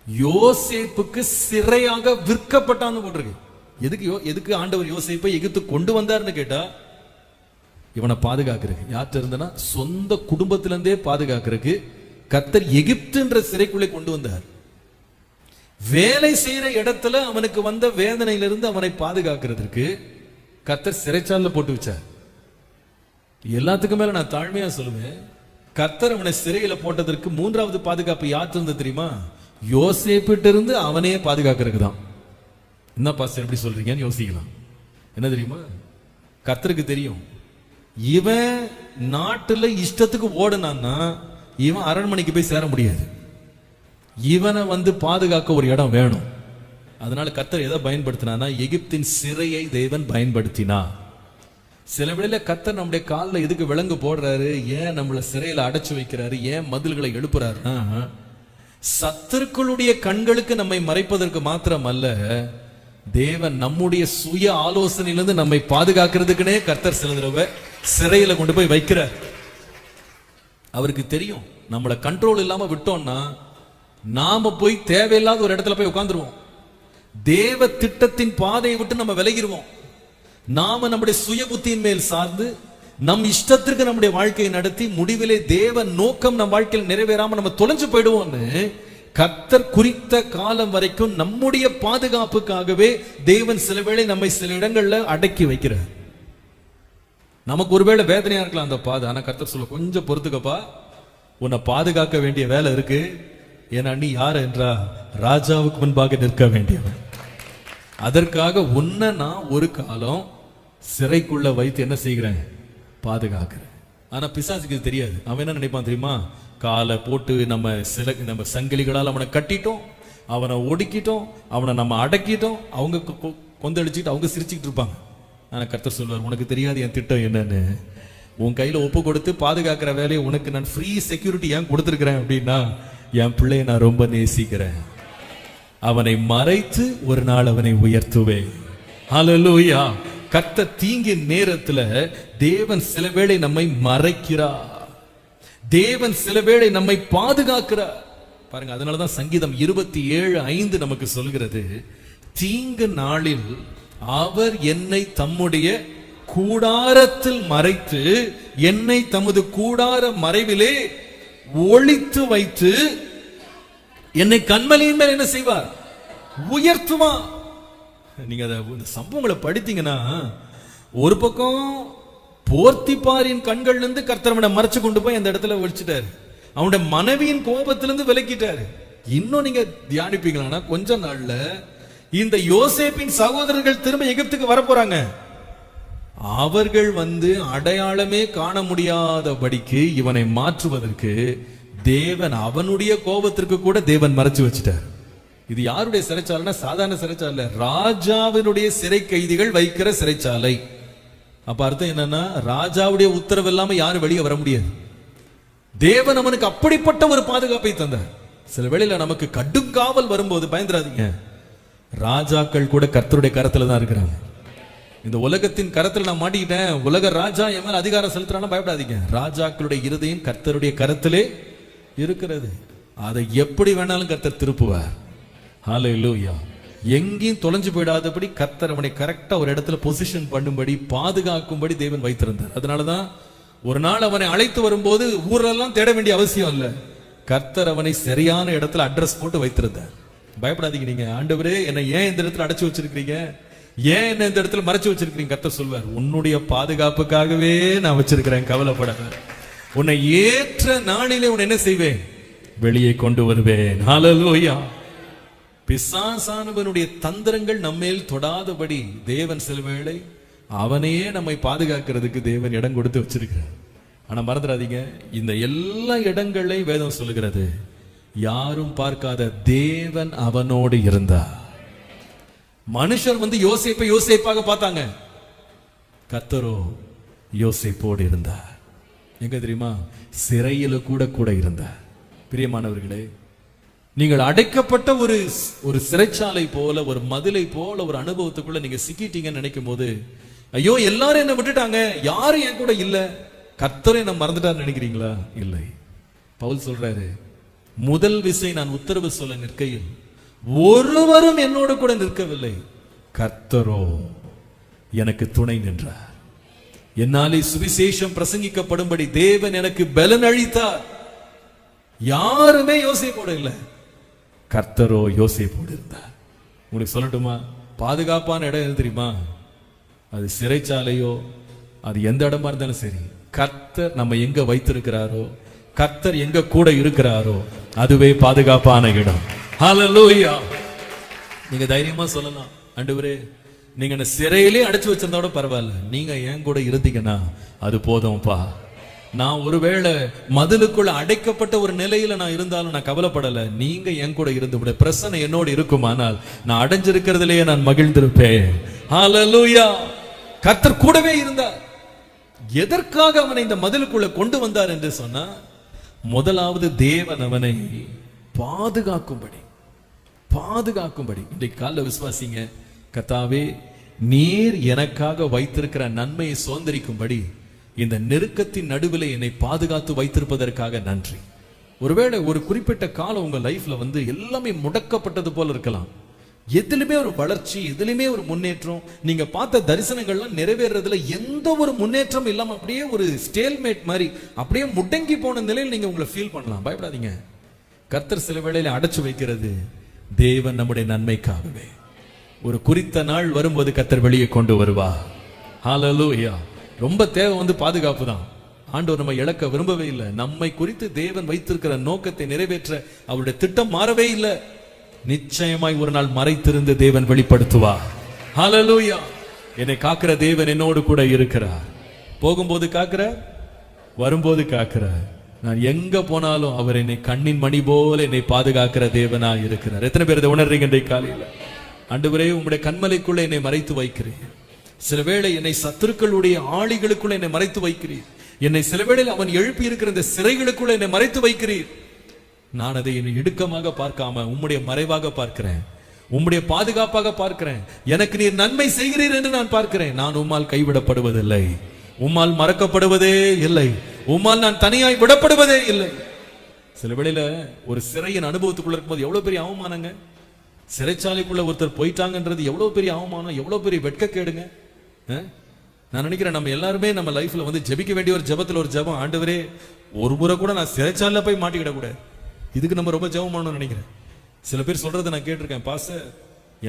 யோசேப்புக்கு சிறையாக விற்கப்பட்டான்னு போட்டிருக்கு. எதுக்கு ஆண்டவர் யோசேப்பை எகிப்து கொண்டு வந்தார்னு கேட்டா, இவனை பாதுகாக்கிறதுக்கு. யார்கிட்ட இருந்தனா சொந்த குடும்பத்திலிருந்தே பாதுகாக்கிறதுக்கு கர்த்தர் எகிப்துன்ற சிறைக்குள்ளே கொண்டு வந்தார். வேலை செய்யற இடத்துல அவனுக்கு வந்த வேதனையிலிருந்து அவனை பாதுகாக்கிறதுக்கு கர்த்தர் சிறைச்சாலையில போட்டு வச்சார். எல்லாத்துக்கும் மேல நான் தாழ்மையா சொல்லுவேன், கர்த்தர் அவனை சிறையில போட்டதற்கு மூன்றாவது பாதுகாப்பு யார் இருந்தது தெரியுமா? யோசேப்பிட்ட இருந்து அவனே பாதுகாக்கிறதுக்கு தான். என்ன பாஸ்டர் எப்படி சொல்றீங்கன்னு யோசிக்கலாம். என்ன தெரியுமா? கர்த்தருக்கு தெரியும் இவன் நாட்டுல இஷ்டத்துக்கு ஓடுனான்னா இவன் அரண்மனைக்கு போய் சேர முடியாது. இவனை பாதுகாக்க ஒரு இடம் வேணும். அதனால கர்த்தர் எதை பயன்படுத்தினா, எகிப்தின் சிறையை தேவன் பயன்படுத்தினா. சில வேளையில கர்த்தர் நம்முடைய காலில் எதுக்கு விலங்கு போடுறாரு, ஏன் நம்மளை சிறையில அடைச்சு வைக்கிறாரு, ஏன் மதில்களை எழுப்புறாருன்னா, சத்துருக்களுடைய கண்களுக்கு நம்மை மறைப்பதற்கு மாத்திரம் அல்ல, தேவன் நம்முடைய சுய ஆலோசனையிலிருந்து நம்மை பாதுகாக்கிறதுக்குனே கர்த்தர் சில தடவை சிறையில கொண்டு போய் வைக்கிறார். அவருக்கு தெரியும் நம்மளை கண்ட்ரோல் இல்லாம விட்டோம்னா நாம போய் தேவையில்லாத ஒரு இடத்துல போய் உட்கார்ந்துருவோம். தேவ திட்டத்தின் பாதையை விட்டு நம்ம விலகிடுவோம். நாம நம்முடைய சுய புத்தியின் மேல் சார்ந்து நம் இஷ்டத்திற்கு நம்முடைய வாழ்க்கையை நடத்தி முடிவிலே தேவ நோக்கம் நம் வாழ்க்கையில் நிறைவேறாம நம்ம தொலைஞ்சு போயிடுவோம்னு கர்த்தர் குறித்த காலம் வரைக்கும் நம்முடைய பாதுகாப்புக்காகவே தேவன் சில வேளை நம்மை சில இடங்கள்ல அடக்கி வைக்கிறார். நமக்கு ஒருவேளை வேதனையா இருக்கலாம் அந்த பாதை, ஆனா கர்த்தர் சொல்ல கொஞ்சம் பொறுத்துக்கப்பா, உன்னை பாதுகாக்க வேண்டிய வேலை இருக்கு. ஏன்னா நீ யார் என்றா ராஜாவுக்கு முன்பாக நிற்க வேண்டியவன். அதற்காக உன்னை நான் ஒரு காலம் சிறைக்குள்ள வைத்து என்ன செய்கிறேன், பாதுகாக்கிறேன். ஆனா பிசாசுக்கு இது தெரியாது. அவன் என்ன நினைப்பான் தெரியுமா, காலை போட்டு நம்ம சங்கிலிகளால் அவனை கட்டிட்டோம், அவனை ஒடுக்கிட்டோம், அவனை நம்ம அடக்கிட்டோம், அவங்க கொந்தளிச்சுட்டு அவங்க சிரிச்சுக்கிட்டு இருப்பாங்க. ஆனா கர்த்தர் சொல்வார், உனக்கு தெரியாது என் திட்டம் என்னன்னு. உன் கையில ஒப்பு கொடுத்து பாதுகாக்கிற வேலையை உனக்கு நான் ஃப்ரீ செக்யூரிட்டி ஏன் கொடுத்துருக்கிறேன் அப்படின்னா, என் பிள்ளையை நான் ரொம்ப நேசிக்கிறேன். அவனை மறைத்து ஒரு நாள் அவனை உயர்த்துவேன். ஹல்லேலூயா. கர்த்தர் தீங்கின் நேரத்துல தேவன் சில வேளை நம்மை மறைக்கிறார், தேவன் சில வேளை நம்மை பாதுகாக்கிறார். பாருங்க, அதனாலதான் சங்கீதம் 27:5 நமக்கு சொல்கிறது, தீங்கு நாளில் அவர் என்னை தம்முடைய கூடாரத்தில் மறைத்து என்னை தமது கூடார மறைவிலே ஒளித்து வைத்து என்னை கண்மலையின் மேல் என்ன செய்வார், உயர்த்துவார். நீங்க அந்த சம்பவங்களை படித்தீங்கன்னா, ஒரு பக்கம் போர்த்திபாரின் கண்கள்ல இருந்து கர்த்தர் மறைச்சு கொண்டு போய் அந்த இடத்துல ஒழிச்சிட்டாரு, அவனுடைய மனைவியின் கோபத்திலிருந்து விலக்கிட்டாரு. இன்னும் நீங்க தியானிப்பீங்களா, கொஞ்ச நாள்ல இந்த யோசேப்பின் சகோதரர்கள் திரும்ப எகிப்துக்கு வர போறாங்க. அவர்கள் அடையாளமே காண முடியாதபடிக்கு இவனை மாற்றுவதற்கு தேவன் அவனுடைய கோபத்திற்கு கூட தேவன் மறைச்சு வச்சிட்டார். இது யாருடைய சிறைச்சாலைனா சாதாரண சிறைச்சாலை, ராஜாவினுடைய சிறை கைதிகள் வைக்கிற சிறைச்சாலை. அப்ப அர்த்தம் என்னன்னா, ராஜாவுடைய உத்தரவு இல்லாம யாரும் வெளியே வர முடியாது. தேவன் அவனுக்கு அப்படிப்பட்ட ஒரு பாதுகாப்பை தந்தார். சில வேளையில நமக்கு கடும் காவல் வரும்போது பயந்துராதீங்க, ராஜாக்கள் கூட கர்த்தருடைய கரத்துல தான் இருக்கிறாங்க. இந்த உலகத்தின் கரத்துல நான் மாட்டிக்கிட்டேன், உலக ராஜா என் மேல அதிகாரம் செலுத்துறான்னு பயப்படாதீங்க. ராஜாக்களுடைய இருதயம் கர்த்தருடைய கரத்திலே இருக்கிறது. அதை எப்படி வேணாலும் கர்த்தர் திருப்புவார். ஹல்லேலூயா. எங்கேயும் தொலைஞ்சு போயிடாதபடி கர்த்தர் அவனை கரெக்டா ஒரு இடத்துல பொசிஷன் பண்ணும்படி பாதுகாக்கும்படி தேவன் வைத்திருந்தார். அதனாலதான் ஒரு நாள் அவனை அழைத்து வரும்போது ஊரெல்லாம் தேட வேண்டிய அவசியம் இல்லை, கர்த்தர் அவனை சரியான இடத்துல அட்ரஸ் போட்டு வைத்திருந்தார். பயப்படாதீங்க நீங்க, ஆண்டவரே என்னை ஏன் இந்த இடத்துல அடைச்சு வச்சிருக்கீங்க, ஏன் என்ன இந்த இடத்துல மறைச்சு வச்சிருக்கீங்க, கர்த்தர் சொல்வார், உன்னுடைய பாதுகாப்புக்காகவே நான் வச்சிருக்கிறேன், கவலைப்படாத. உன்னை ஏற்ற நாளிலே உன்னை என்ன செய்வேன், வெளியே கொண்டு வருவேன். ஹல்லேலூயா. பிசாசானவனுடைய தந்திரங்கள் நம்மேல் தொடாதபடி தேவன் சில வேளை அவனையே நம்மை பாதுகாக்கிறதுக்கு தேவன் இடம் கொடுத்து வச்சிருக்கிறார். ஆனா மறந்துடாதீங்க, இந்த எல்லா இடங்களையும் வேதம் சொல்லுகிறது, யாரும் பார்க்காத தேவன் அவனோடு இருந்தார். மனுஷர் யோசேப்பை யோசேப்பாக பார்த்தாங்க, கர்த்தரோ யோசேப்போடு இருந்தார். எங்க தெரியுமா, சிறையில கூட இருந்தார். பிரியமானவர்களே, நீங்கள் அடைக்கப்பட்ட ஒரு சிறைச்சாலை போல, ஒரு மதிலை போல ஒரு அனுபவத்துக்குள்ள நீங்க சிக்கிட்டீங்கன்னு நினைக்கும் போது, ஐயோ எல்லாரும் என்ன விட்டுட்டாங்க, யாரும் என் கூட இல்ல, கர்த்தரை நான் மறந்துட்டான்னு நினைக்கிறீங்களா? இல்லை. பவுல் சொல்றாரு, முதல் விசை நான் உத்தரவு சொல்ல நிற்கையில் ஒருவரும் என்னோடு கூட நிற்கவில்லை, கர்த்தரோ எனக்கு துணை நின்றார். என்னாலே சுவிசேஷம் பிரசங்கிக்கப்படும்படி தேவன் எனக்கு பலன் அளித்தார். யாருமே யோசேப்போடு இல்லை, கர்த்தரோ யோசேப்போடு இருந்தார். உங்களுக்கு சொல்லட்டுமா, பாதுகாப்பான இடம் எது தெரியுமா? அது சிறைச்சாலையோ அது எந்த இடமா இருந்தாலும் சரி, கர்த்தர் நம்ம எங்க வைத்திருக்கிறாரோ, கர்த்தர் எங்க கூட இருக்கிறாரோ, அதுவே பாதுகாப்பான இடம். ஹல்லேலூயா. நீங்க தைரியமா சொல்லலாம், ஆண்டவரே நீங்க என்ன சிறையிலே அடைச்சு வச்சிருந்தா கூட பரவாயில்ல, நீங்க என் கூட இருந்தீங்கன்னா அது போதும்பா. நான் ஒருவேளை மதிலுக்குள்ள அடைக்கப்பட்ட ஒரு நிலையில நான் இருந்தாலும் நான் கவலைப்படல, நீங்க என் கூட இருந்து பிரச்சனை என்னோடு இருக்குமானால் நான் அடைஞ்சிருக்கிறதுலயே நான் மகிழ்ந்திருப்பேன். ஹல்லேலூயா. கர்த்தர் கூடவே இருந்தார். எதற்காக அவனை இந்த மதிலுக்குள்ள கொண்டு வந்தார் என்று சொன்னா, முதலாவது தேவன் அவனை பாதுகாக்கும்படி. இன்றைக்கு காலைல விசுவாசிங்க, கர்த்தாவே நீர் எனக்காக வைத்திருக்கிற நன்மையை சுதந்திரிக்கும்படி இந்த நெருக்கத்தின் நடுவில் என்னை பாதுகாத்து வைத்திருப்பதற்காக நன்றி. ஒருவேளை ஒரு குறிப்பிட்ட காலம் உங்க லைஃப்ல எல்லாமே முடக்கப்பட்டது போல இருக்கலாம், எதுலுமே ஒரு வளர்ச்சி, எதுலுமே ஒரு முன்னேற்றம், நீங்க பார்த்த தரிசனங்கள்லாம் நிறைவேறதுல எந்த ஒரு முன்னேற்றம் இல்லாம அப்படியே ஒரு ஸ்டேல்மேட் மாதிரி அப்படியே முடங்கி போன நிலையில் நீங்க உங்களை ஃபீல் பண்ணலாம். பயப்படாதீங்க, கர்த்தர் சில வேளையில அடைச்சு வைக்கிறது தேவன் நம்முடைய நன்மைக்காகவே. ஒரு குறித்த நாள் வரும்போது கர்த்தர் வெளியே கொண்டு வருவா. ஹல்லேலூயா. ரொம்ப தேவை வந்து பாதுகாப்பு தான். ஆண்டவர் நம்ம இழக்க விரும்பவே இல்லை. நம்மை குறித்து தேவன் வைத்திருக்கிற நோக்கத்தை நிறைவேற்ற அவருடைய திட்டம் மாறவே இல்லை. நிச்சயமாய் ஒரு நாள் மறைத்திருந்து தேவன் வெளிப்படுத்துவா. ஹல்லேலூயா. என்னை காக்கிற தேவன் என்னோடு கூட இருக்கிறார். போகும்போது காக்கிறார், வரும்போது காக்கிறார். நான் எங்க போனாலும் அவர் என்னை கண்ணின் மணி போல என்னை பாதுகாக்கிற தேவனா இருக்கிறார். எத்தனை பேர் இதை உணர்றீங்க இன்றைய காலையில்? ஆண்டவரே, உம்முடைய கண்மலைக்குள்ள என்னை மறைத்து வைக்கிறேன். சில வேளை என்னை சத்துருக்களுடைய ஆளிகளுக்குள்ள என்னை மறைத்து வைக்கிறீர். என்னை சில வேளையில் அவன் எழுப்பி இருக்கிற இந்த சிறைகளுக்குள்ள என்னை மறைத்து வைக்கிறீர். நான் அதை என்னை இடுக்கமாக பார்க்காம உம்முடைய மறைவாக பார்க்கிறேன், உம்முடைய பாதுகாப்பாக பார்க்கிறேன். எனக்கு நீர் நன்மை செய்கிறீர் என்று நான் பார்க்கிறேன். நான் உம்மால் கைவிடப்படுவதில்லை, உம்மால் மறக்கப்படுவதே இல்லை, உம்மால் நான் தனியாய் விடப்படுவதே இல்லை. சில வேளையில ஒரு சிறையின் அனுபவத்துக்குள்ள இருக்கும்போது எவ்வளவு பெரிய அவமானங்க. சிறைச்சாலைக்குள்ள ஒருத்தர் போயிட்டாங்கன்றது எவ்வளவு பெரிய அவமானம், எவ்வளவு பெரிய வெட்கக்கேடுங்க. நான் நினைக்கிறேன் நம்ம எல்லாருமே நம்ம லைஃப்ல வந்து ஜெபிக்க வேண்டிய ஒரு ஜெபத்துல ஒரு ஜெபம், ஆண்டவரே ஒரு முறை கூட நான் சிறைச்சாலையில போய் மாட்டிக்கிட கூட. இதுக்கு நம்ம ரொம்ப ஜெபம் பண்ணணும்னு நினைக்கிறேன். சில பேர் சொல்றதை நான் கேட்டிருக்கேன், பாஸ்டர்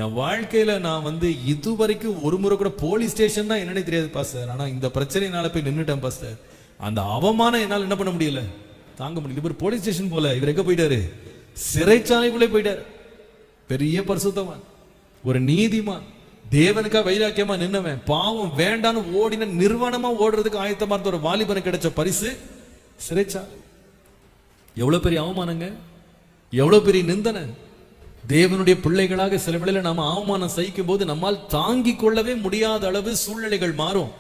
என் வாழ்க்கையில நான் வந்து இதுவரைக்கும் ஒரு முறை கூட போலீஸ் ஸ்டேஷன் தான் என்னன்னே தெரியாது பாஸ்டர், ஆனா இந்த பிரச்சனையினால போய் நின்றுட்டேன் பாஸ்டர். அந்த அவமானம் என்னால் என்ன பண்ண முடியல, தாங்க முடியல. இவர் போலீஸ் ஸ்டேஷன் போல, இவர் எங்க போயிட்டாரு? சிறைச்சாலைக்குள்ளே போயிட்டாரு. பெரிய பரிசுத்தவான், ஒரு நீதிமான், தேவனுக்கா வைராக்கியமா நின்னவன், பாவம் வேண்டான்னு ஓடின நிர்வாணமா ஓடுறதுக்கு ஆயத்தமா இருந்த ஒரு வாலிபனுக்கு கிடைச்ச பரிசு சிறைச்சாலை. எவ்வளவு பெரிய அவமானங்க, எவ்வளவு பெரிய நிந்தனை. தேவனுடைய பிள்ளைகளாக சில வேளையில நாம அவமானம் சகிக்கும் போது நம்மால் தாங்கிக் கொள்ளவே முடியாத அளவு சூழ்நிலைகள் மாறும்.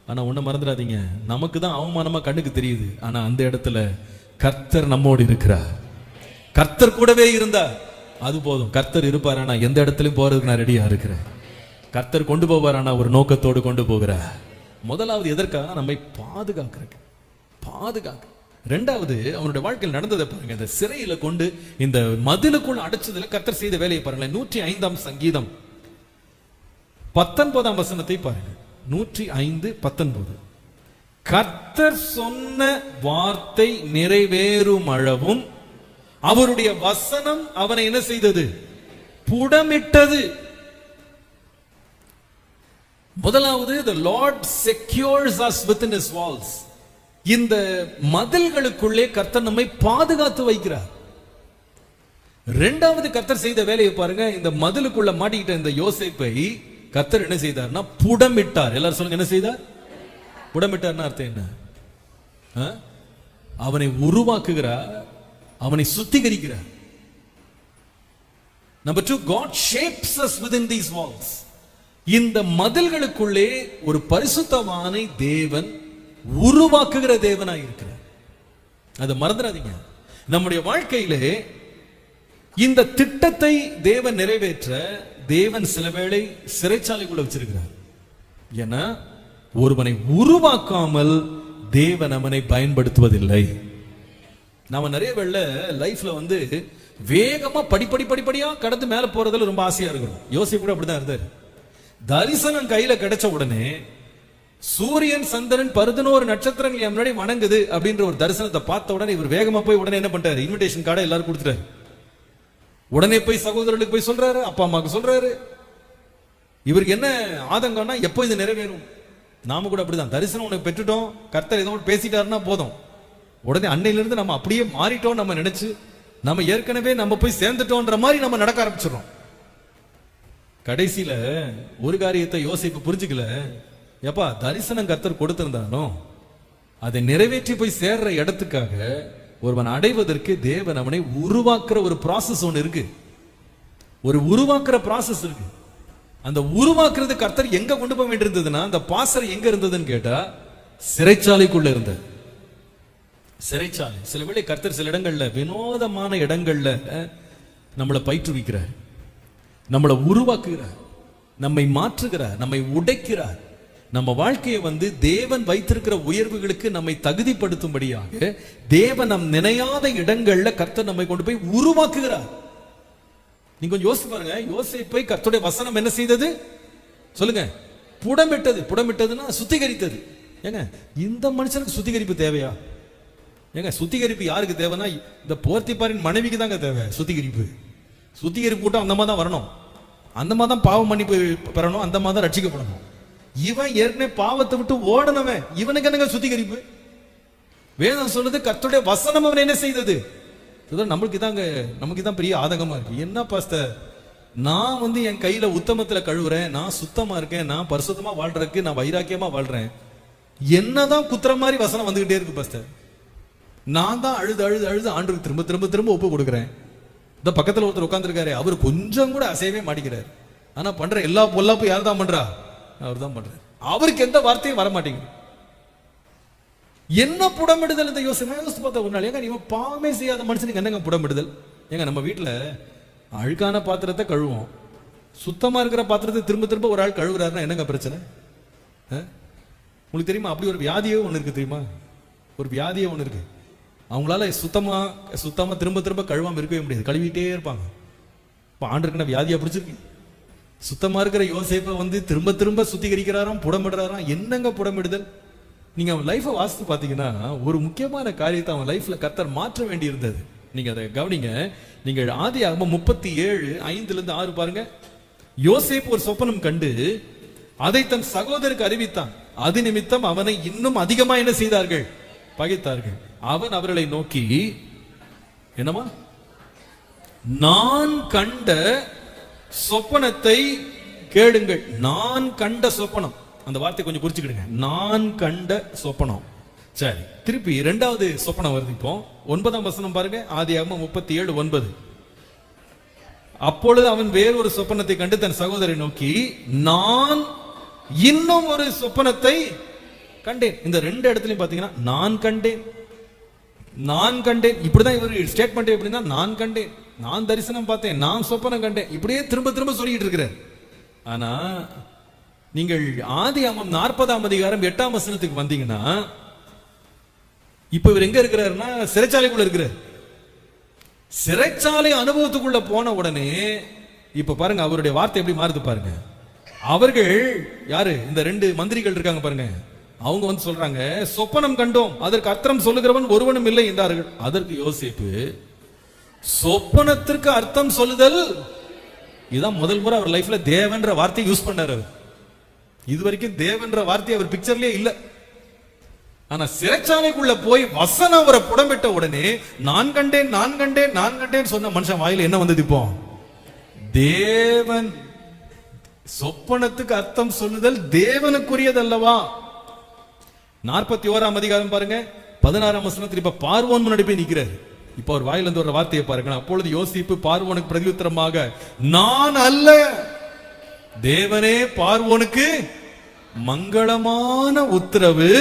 ஆனா ஒண்ணு மறந்துடாதீங்க, நமக்கு தான் அவமானமா கண்ணுக்கு தெரியுது. ஆனா அந்த இடத்துல கர்த்தர் நம்மோடு இருக்கிறார். கர்த்தர் கூடவே இருந்தா அது போதும். கர்த்தர் இருப்பார், ஆனா எந்த இடத்துலயும் போறதுக்கு நான் ரெடியா இருக்கிறேன். கர்த்தர் கொண்டு போவார், ஆனா ஒரு நோக்கத்தோடு கொண்டு போகிறார். முதலாவது எதற்காக? நம்மை பாதுகாக்க. இரண்டாவது, அவனுடைய வாழ்க்கையில் நடந்ததை பாருங்க. இந்த சிறையில கொண்டு இந்த மதிலுக்குள் அடைச்சதுல கர்த்தர் செய்த வேலையை பாருங்களேன். 105ஆம் சங்கீதம் 19ஆம் வசனத்தை பாருங்க. 105:19. கர்த்தர் சொன்ன வார்த்தை நிறைவேறும் அளவும் அவருடைய வசனம் அவனை என்ன செய்தது? புடமிட்டது. முதலாவது, the Lord secures us within his walls. இந்த மதில்களுக்குள்ளே கர்த்தர் நம்மை பாதுகாத்து வைக்கிறார். இரண்டாவது கர்த்தர் செய்த வேலையை பாருங்க. இந்த மதிலுக்குள்ள மாட்டிக்கிட்ட இந்த யோசேப்பை கர்த்தர் என்ன செய்தார்னா புடமிட்டார். எல்லாரும் சொல்லுங்க, என்ன செய்தார்? புடமிட்டார்னா அர்த்தம் என்ன? அவனை உருவாக்குகிறார், அவனை சுத்திகரிக்கிறார். Number 2, God shapes us within these walls. இந்த மதில்களுக்குள்ளே ஒரு பரிசுத்தவானை தேவன் உருவாக்குகிற தேவனாய் இருக்கிறார். அதை மறந்துடாதீங்க. நம்முடைய வாழ்க்கையிலே இந்த திட்டத்தை தேவன் நிறைவேற்ற தேவன் சில வேளை சிறைச்சாலைக்குள்ள வச்சிருக்கிறார். ஏன்னா ஒருவனை உருவாக்காமல் தேவன் அவனை பயன்படுத்துவதில்லை. நாம நிறைய வேளை லைஃப்ல வந்து வேகமா படிப்படியா கடந்து மேல போறதுல ரொம்ப ஆசையா இருக்கிறோம். யோசிப்பு கூட அப்படிதான் இருந்தாரு. தரிசனம் கையில கிடைச்ச உடனே சூரியன் சந்திரன் 11 நட்சத்திரங்கள் என் முன்னாடி வணங்குது அப்படின்ற ஒரு தரிசனத்தை பார்த்த உடனே இவர் வேகமா போய் உடனே என்ன பண்ணிட்டாரு? இன்விடேஷன் கார்டை எல்லாரும் கொடுத்துட்டாரு. உடனே போய் சகோதரர்களுக்கு போய் சொல்றாரு, அப்பா அம்மாக்கு சொல்றாரு. இவருக்கு என்ன ஆதங்கம்னா, எப்போ இது நிறைவேறும்? நாம கூட அப்படிதான். தரிசனம் உனக்கு பெற்றுட்டோம், கர்த்தர் ஏதோ பேசிட்டாருன்னா போதும், உடனே அன்னையிலிருந்து நம்ம அப்படியே மாறிட்டோம் நம்ம நினைச்சு, நம்ம ஏற்கனவே நம்ம போய் சேர்ந்துட்டோன்ற மாதிரி நம்ம நடக்க ஆரம்பிச்சிடறோம். கடைசியில ஒரு காரியத்தை யோசிப்பு புரிஞ்சுக்கல. எப்பா, தரிசனம் கர்த்தர் கொடுத்திருந்தானோ அதை நிறைவேற்றி போய் சேர்ற இடத்துக்காக ஒருவன் அடைவதற்கு தேவன் அவனை உருவாக்குற ஒரு ப்ராசஸ் ஒன்று இருக்கு. ஒரு உருவாக்குற ப்ராசஸ் இருக்கு. அந்த உருவாக்குறது கர்த்தர் எங்க கொண்டு போக வேண்டியிருந்ததுன்னா, அந்த பாசறை எங்க இருந்ததுன்னு கேட்டா சிறைச்சாலைக்குள்ள இருந்தது. சிறைச்சாலை. சில வேளை கர்த்தர் சில இடங்கள்ல, வினோதமான இடங்கள்ல நம்மளை பயிற்றுவிக்கிறார், நம்மளை உருவாக்குகிறார், நம்மை மாற்றுகிறார், நம்மை உடைக்கிறார். நம்ம வாழ்க்கையை வந்து தேவன் வைத்திருக்கிற உயர்வுகளுக்கு நம்மை தகுதிப்படுத்தும்படியாக தேவன் நம் நினையாத இடங்கள்ல கர்த்தர் நம்மை கொண்டு போய் உருவாக்குகிறார். நீங்க கொஞ்சம் யோசிச்சு பாருங்க. யோசேப்பை கர்த்தருடைய வசனம் என்ன செய்தது? சொல்லுங்க. புடமிட்டது. புடமிட்டதுன்னா சுத்திகரித்தது. ஏங்க, இந்த மனுஷனுக்கு சுத்திகரிப்பு தேவையா? ஏங்க சுத்திகரிப்பு யாருக்கு தேவைன்னா இந்த போர்த்திப்பாரின் மனைவிக்கு தாங்க தேவை சுத்திகரிப்பு. சுத்திகரிப்பு கூட்டம் அந்த மாதிரி தான் வரணும், அந்த மாதிரி தான் பாவம் மன்னிப்பு பெறணும், அந்த மாதிரி தான் ரட்சிக்கப்படணும். இவன் ஏற்கனவே பாவத்தை விட்டு ஓடனவன், இவனுக்கு என்னங்க சுத்திகரிப்பு? வேதம் சொல்லுது கர்த்தருடைய வசனம் அவன் என்ன செய்தது. நமக்கு தான் பெரிய ஆதங்கமா இருக்கு. என்ன பாஸ்டர், நான் என் கையில உத்தமத்துல கழுவுறேன், நான் சுத்தமா இருக்கேன், நான் பரிசுத்தமா வாழ்றதுக்கு நான் வைராக்கியமா வாழ்றேன், என்னதான் குத்துற மாதிரி வசனம் வந்துகிட்டே இருக்கு பாஸ்டர். நான் தான் அழுது அழுது அழுது ஆண்டுக்கு திரும்ப திரும்ப திரும்ப ஒப்பு கொடுக்குறேன். இந்த பக்கத்துல ஒருத்தர் உட்கார்ந்துருக்காரு, அவர் கொஞ்சம் கூட அசையவே மாட்டேங்கிறார். ஆனா பண்ற எல்லா பொல்லாப்பும் யார் தான் பண்றா? அவர் தான் பண்றாரு. அவருக்கு எந்த வார்த்தையும் வர மாட்டேங்குது. என்ன புடமிடுதல்? இந்த யோசனை பார்த்தா ஒரு நாள், ஏங்க நீ பாவமே செய்யாத மனுஷனுக்கு என்னங்க புடமிடுதல்? ஏங்க நம்ம வீட்டுல அழுக்கான பாத்திரத்தை கழுவோம், சுத்தமா இருக்கிற பாத்திரத்தை திரும்ப திரும்ப ஒரு ஆள் கழுவுறாருன்னா என்னங்க பிரச்சனை? உங்களுக்கு தெரியுமா அப்படி ஒரு வியாதியே ஒண்ணு இருக்கு தெரியுமா? ஒரு வியாதியே ஒண்ணு இருக்கு. அவங்களால சுத்தமா திரும்ப திரும்ப கழுவாம இருக்கவே முடியாது, கழுவிட்டே இருப்பாங்க. இப்ப ஆண்டுக்கு வியாதியா பிடிச்சிருக்கு. சுத்தமா இருக்கிற யோசேப்பை திரும்ப திரும்ப சுத்திகரிக்கிறாராம், புடமிடுறாராம். என்னங்க புடமிடுதல்? நீங்க அவன் லைஃபை வாசித்து பாத்தீங்கன்னா ஒரு முக்கியமான காரியத்தை அவன் லைஃப்ல கர்த்தர் மாற்ற வேண்டி இருந்தது. நீங்க அதை கவனிங்க. நீங்கள் ஆதியாகமம் 37:5-6 பாருங்க. யோசேப்பு ஒரு சொப்பனம் கண்டு அதை தன் சகோதரருக்கு அறிவித்தான். அது நிமித்தம் அவனை இன்னும் அதிகமா என்ன செய்தார்கள்? பகைத்தார்கள். அவன் அவர்களை நோக்கி, என்னமா, நான் கண்ட சொப்பனத்தை கேளுங்கள். நான் கண்ட சொப்பனம், அந்த வார்த்தை கொஞ்சம் குறிச்சுக்கிடுங்க. நான் கண்ட சொப்பனம். சரி, திருப்பி இரண்டாவது சொப்பனம் வருது. இப்போ 9ஆம் வசனம் பாருங்க, ஆதியாகமம் 37:9. அப்பொழுது அவன் வேறொரு சொப்பனத்தை கண்டு தன் சகோதரரை நோக்கி, நான் இன்னும் ஒரு சொப்பனத்தை கண்டேன். இந்த ரெண்டு இடத்துலயும் பாத்தீங்கன்னா நான் கண்டேன், நான் கண்டேன். இப்படிதான் இவர் ஸ்டேட்மெண்ட் எப்படின்னா, நான் கண்டேன், நான் தரிசனம் பார்த்தேன், நான் சொப்பனம் கண்டேன், இப்படியே திரும்ப திரும்ப சொல்லிட்டு இருக்கிறார். ஆனா நீங்கள் ஆதியாகமம் 40ஆம் அதிகாரம் 8ஆம் வசனத்துக்கு வந்தீங்கன்னா, இப்ப இவர் எங்க இருக்கிறாருன்னா சிறைச்சாலைக்குள்ள இருக்கிறார். சிறைச்சாலை அனுபவத்துக்குள்ள போன உடனே இப்ப பாருங்க அவருடைய வார்த்தை எப்படி மாறுது பாருங்க. அவர்கள் யாரு? இந்த 2 மந்திரிகள் இருக்காங்க பாருங்க. அவங்க சொல்றாங்க, சொப்பனம் கண்டோம், அதற்கு அர்த்தம் சொல்லுகிறவன் ஒருவனும் இல்லை என்றார்கள். அதற்கு யோசேப்பு, சொப்பனத்திற்கு அர்த்தம் சொல்லுதல், இதுதான் முதல் முறை அவர் லைஃப்ல தேவன்ற வார்த்தை யூஸ் பண்ணாரு. இது வரைக்கும் தேவன்ற வார்த்தை அவர் பிக்சர்லயே இல்ல. ஆனா சிறைச்சாலைக்குள்ள போய் வசனம் அவரை புடமிட்ட உடனே நான் கண்டேன், நான் கண்டேன், நான் கண்டேன் சொன்ன மனுஷன் வாயில என்ன வந்தது? இப்போ தேவன், சொப்பனத்துக்கு அர்த்தம் சொல்லுதல் தேவனுக்குரியது அல்லவா? 41ஆம் அதிகாரம் பாருங்க, 16ஆம் வசனத்தில் இப்ப பார்வோன் முன்னாடி போய் நிக்கிறார். இப்ப அவர் வாயில இருந்து ஒரு வார்த்தையை பாருங்க. அப்பொழுது யோசிப்பு பார்வோனுக்கு பிரதியுத்தரமாக, நான் அல்ல, தேவனே பார்வோனுக்கு மங்களமான உத்தரவு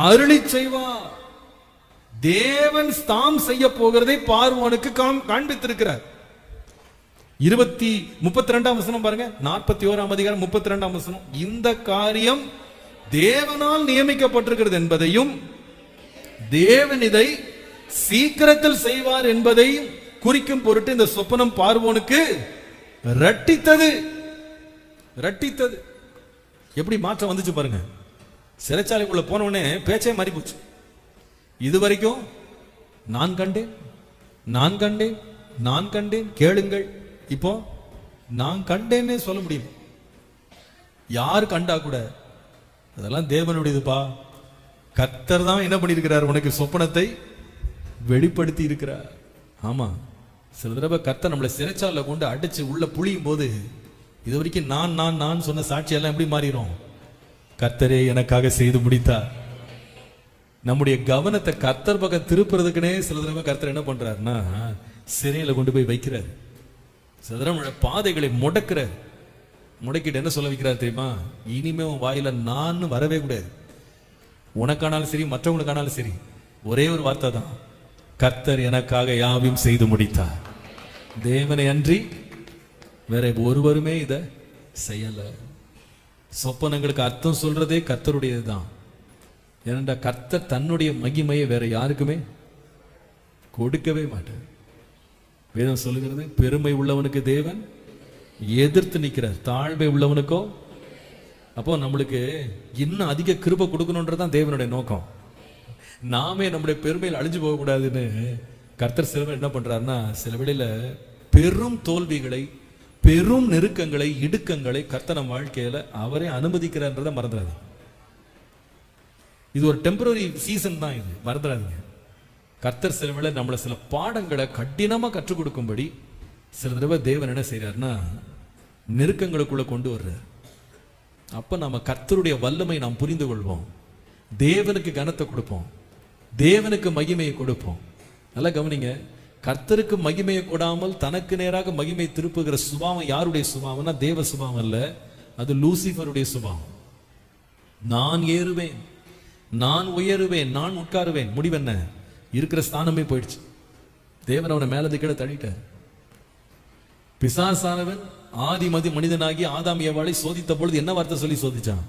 அருளி செய்வார். தேவன் தாம் செய்ய போகிறதை பார்வோனுக்கு காண்பித்திருக்கிறார். 32ஆம் வசனம் பாருங்க, 41ஆம் அதிகாரம் 32ஆம் வசனம். இந்த காரியம் தேவனால் நியமிக்கப்பட்டிருக்கிறது என்பதையும் தேவன் இதை சீக்கிரத்தில் செய்வார் என்பதையும் குறிக்கும் பொருட்டு இந்த சொப்பனம் பார்வோனுக்கு ரட்டித்தது. ரட்டித்தது. எப்படி மாற்றம் வந்துச்சு பாருங்க. சிறைச்சாலைக்குள்ள போனவனே பேச்சே மாறி போச்சு. இதுவரைக்கும் நான் கண்டேன், நான் கண்டேன், நான் கண்டேன், கேளுங்கள். இப்போ நான் கண்டேன்னே சொல்ல முடியும். யார் கண்டா கூட அதெல்லாம் தேவனுடையதுப்பா. கர்த்தர் தான் என்ன பண்ணியிருக்கிறார்? உனக்கு சொப்பனத்தை வெளிப்படுத்தி இருக்கிறார். ஆமா, சில தடவை கர்த்தர் நம்மளை சிறைச்சாலையில கொண்டு அடிச்சு உள்ள புளியும் போது இது வரைக்கும் நான் நான் நான் சொன்ன சாட்சியெல்லாம் எப்படி மாறிடும்? கர்த்தரே எனக்காக செய்து முடித்தார். நம்முடைய கவனத்தை கர்த்தர் பக்கம் திருப்புறதுக்குனே சில தடவை கர்த்தர் என்ன பண்றாருன்னா சிறையில கொண்டு போய் வைக்கிறார். சில தடவை பாதைகளை முடக்கிறார். முடக்கிட்டு என்ன சொல்ல வைக்கிறார் தெரியுமா? இனிமே உன் வாயில நான் வரவே கூடாது. உனக்கானாலும் சரி, மற்றவங்களுக்கானாலும் சரி, ஒரே ஒரு வார்த்தை தான், கர்த்தர் எனக்காக யாவையும் செய்து முடித்தார். தேவனை அன்றி வேற ஒருவருமே இத செய்யல. சொப்பனங்களுக்கு அர்த்தம் சொல்றதே கர்த்தருடையதுதான். ஏனென்றா கர்த்தர் தன்னுடைய மகிமையை வேற யாருக்குமே கொடுக்கவே மாட்டார். வேதம் சொல்லுகிறது, பெருமை உள்ளவனுக்கு தேவன் எதிர்த்து நிற்கிறார், தாழ்மை உள்ளவனுக்கோ. அப்போ நம்மளுக்கு இன்னும் அதிக கிருபை கொடுக்கணும்ன்றதான் தேவனுடைய நோக்கம். நாமே நம்முடைய பெருமையில் அழிஞ்சு போக கூடாதுன்னு கர்த்தர் சில என்ன பண்றாருன்னா, சில வேளையில பெரும் தோல்விகளை, பெரும் நெருக்கங்களை, இடுக்கங்களை கர்த்தர் நம்ம வாழ்க்கையில அவரே அனுமதிக்கிறார்ன்றதை மறந்துடாது. இது ஒரு டெம்பரரி சீசன் தான், இது மறந்துடாதீங்க. கர்த்தர் சில வேளை நம்மளை சில பாடங்களை கடினமா கற்றுக் கொடுக்கும்படி சில தடவை தேவன் என்ன செய்யறாருன்னா நெருக்கங்களுக்குள்ள கொண்டு வர்றார். அப்ப நம்ம கர்த்தருடைய வல்லமை நாம் புரிந்து கொள்வோம், தேவனுக்கு கனத்தை கொடுப்போம், தேவனுக்கு மகிமையை கொடுப்போம். நல்லா கவனிங்க, கர்த்தருக்கு மகிமையை கொடாமல் தனக்கு நேராக மகிமை திருப்புகிற சுபாவம் யாருடைய சுபாவம்னா தேவ சுபாவம் அல்ல, அது லூசிபருடைய சுபாவம். நான் ஏறுவேன், நான் உயருவேன், நான் உட்காருவேன். முடிவென்ன? இருக்கிற ஸ்தானமே போயிடுச்சு. தேவன் அவனை மேலது கீழே தள்ளிட்டார். பிசாசானவன் ஆதி மனிதனாகி ஆதாம் ஏவாளை சோதித்த பொழுது என்ன வார்த்தை சொல்லி சோதிச்சான்?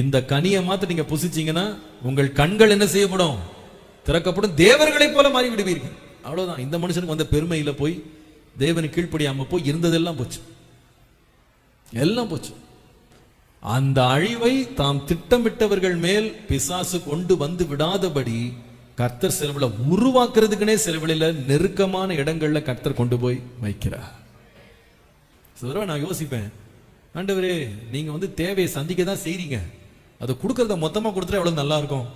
இந்த கனியை மாத்த நீங்க புசிச்சீங்கன்னா உங்கள் கண்கள் என்ன செய்யப்படும்? திறக்கப்படும், தேவர்களைப் போல மாறி விடுவீர்கள். அவ்வளவுதான். இந்த மனுஷனுக்கு வந்த பெருமையில போய் தேவனுக்கு கீழ்ப்படியாம போய் இருந்ததெல்லாம் போச்சு, எல்லாம் போச்சு. அந்த அழிவை தாம் திட்டமிட்டவர்கள் மேல் பிசாசு கொண்டு வந்து விடாதபடி கர்த்தர் சிலவுல உருவாக்குறதுக்குனே சிலவுல நெருக்கமான இடங்கள்ல கர்த்தர் கொண்டு போய் வைக்கிறார். நான் யோசிப்பேன், ஆண்டவரே நீங்க தேவையை சந்திக்க தான் செய்றீங்க, அதை கொடுக்கறத மொத்தமா கொடுத்துட்டா எவ்வளவு நல்லா இருக்கும்.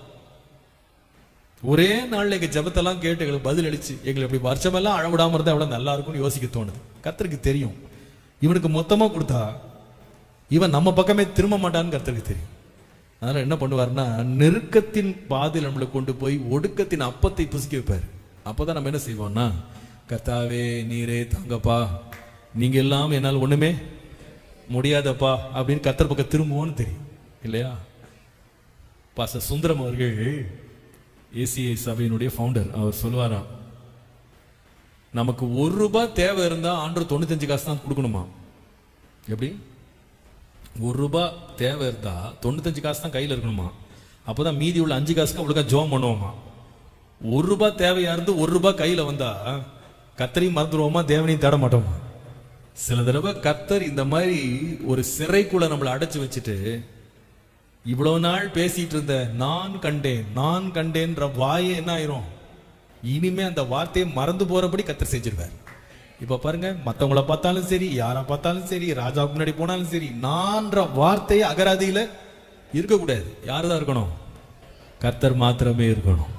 ஒரே நாள்ல எங்க ஜபத்தெல்லாம் கேட்டு எங்களுக்கு பதில் அளிச்சு எங்களை இப்படி வருஷமெல்லாம் அழவிடாம இருந்தா எவ்வளவு நல்லா இருக்கும்னு யோசிக்க தோணுது. கர்த்தருக்கு தெரியும், இவனுக்கு மொத்தமா கொடுத்தா இவன் நம்ம பக்கமே திரும்ப மாட்டான்னு கர்த்தருக்கு தெரியும். அதனால என்ன பண்ணுவாருன்னா நெருக்கத்தின் பாதையில் நம்மளை கொண்டு போய் ஒடுக்கத்தின் அப்பத்தை புசிக்க வைப்பார். அப்போதான் நம்ம என்ன செய்வோம்னா, கர்த்தாவே நீரே தாங்கப்பா, நீங்க எல்லாம் என்னால் ஒண்ணுமே முடியாதப்பா அப்படின்னு கர்த்தர் பக்கம் திரும்புவோன்னு தெரியும் இல்லையா? பாஸ்டர் சுந்தரம் அவர்கள் ஏசிஐ சபையினுடைய ஃபவுண்டர், அவர் சொல்லுவாராம், நமக்கு ₹1 தேவை இருந்தா ஆண்டு 95 காசு தான் கொடுக்கணுமா. எப்படி? ₹1 தேவை இருந்தா 95 காசு தான் கையில் இருக்கணுமா. அப்போதான் மீதி உள்ள 5 காசுக்கு அவளுக்கா ஜோம் பண்ணுவோமா. ₹1 தேவையா இருந்து ₹1 கையில வந்தா கர்த்தரையும் மறந்துடுவோமா, தேவனையும் தேட மாட்டோமா. சில தடவை கர்த்தர் இந்த மாதிரி ஒரு சிறைக்குள்ள நம்மளை அடைச்சு வச்சுட்டு இவ்வளவு நாள் பேசிட்டு இருந்த நான் கண்டேன் நான் கண்டேன்ற வாயே என்ன ஆயிரும், இனிமே அந்த வார்த்தையை மறந்து போறபடி கர்த்தர் செஞ்சிருவார். இப்ப பாருங்க, மத்தவங்களை பார்த்தாலும் சரி, யாரை பார்த்தாலும் சரி, ராஜா முன்னாடி போனாலும் சரி, நான்ற வார்த்தையை அகராதியில இருக்கக்கூடாது. யாருதான் இருக்கணும்? கர்த்தர் மாத்திரமே இருக்கணும்.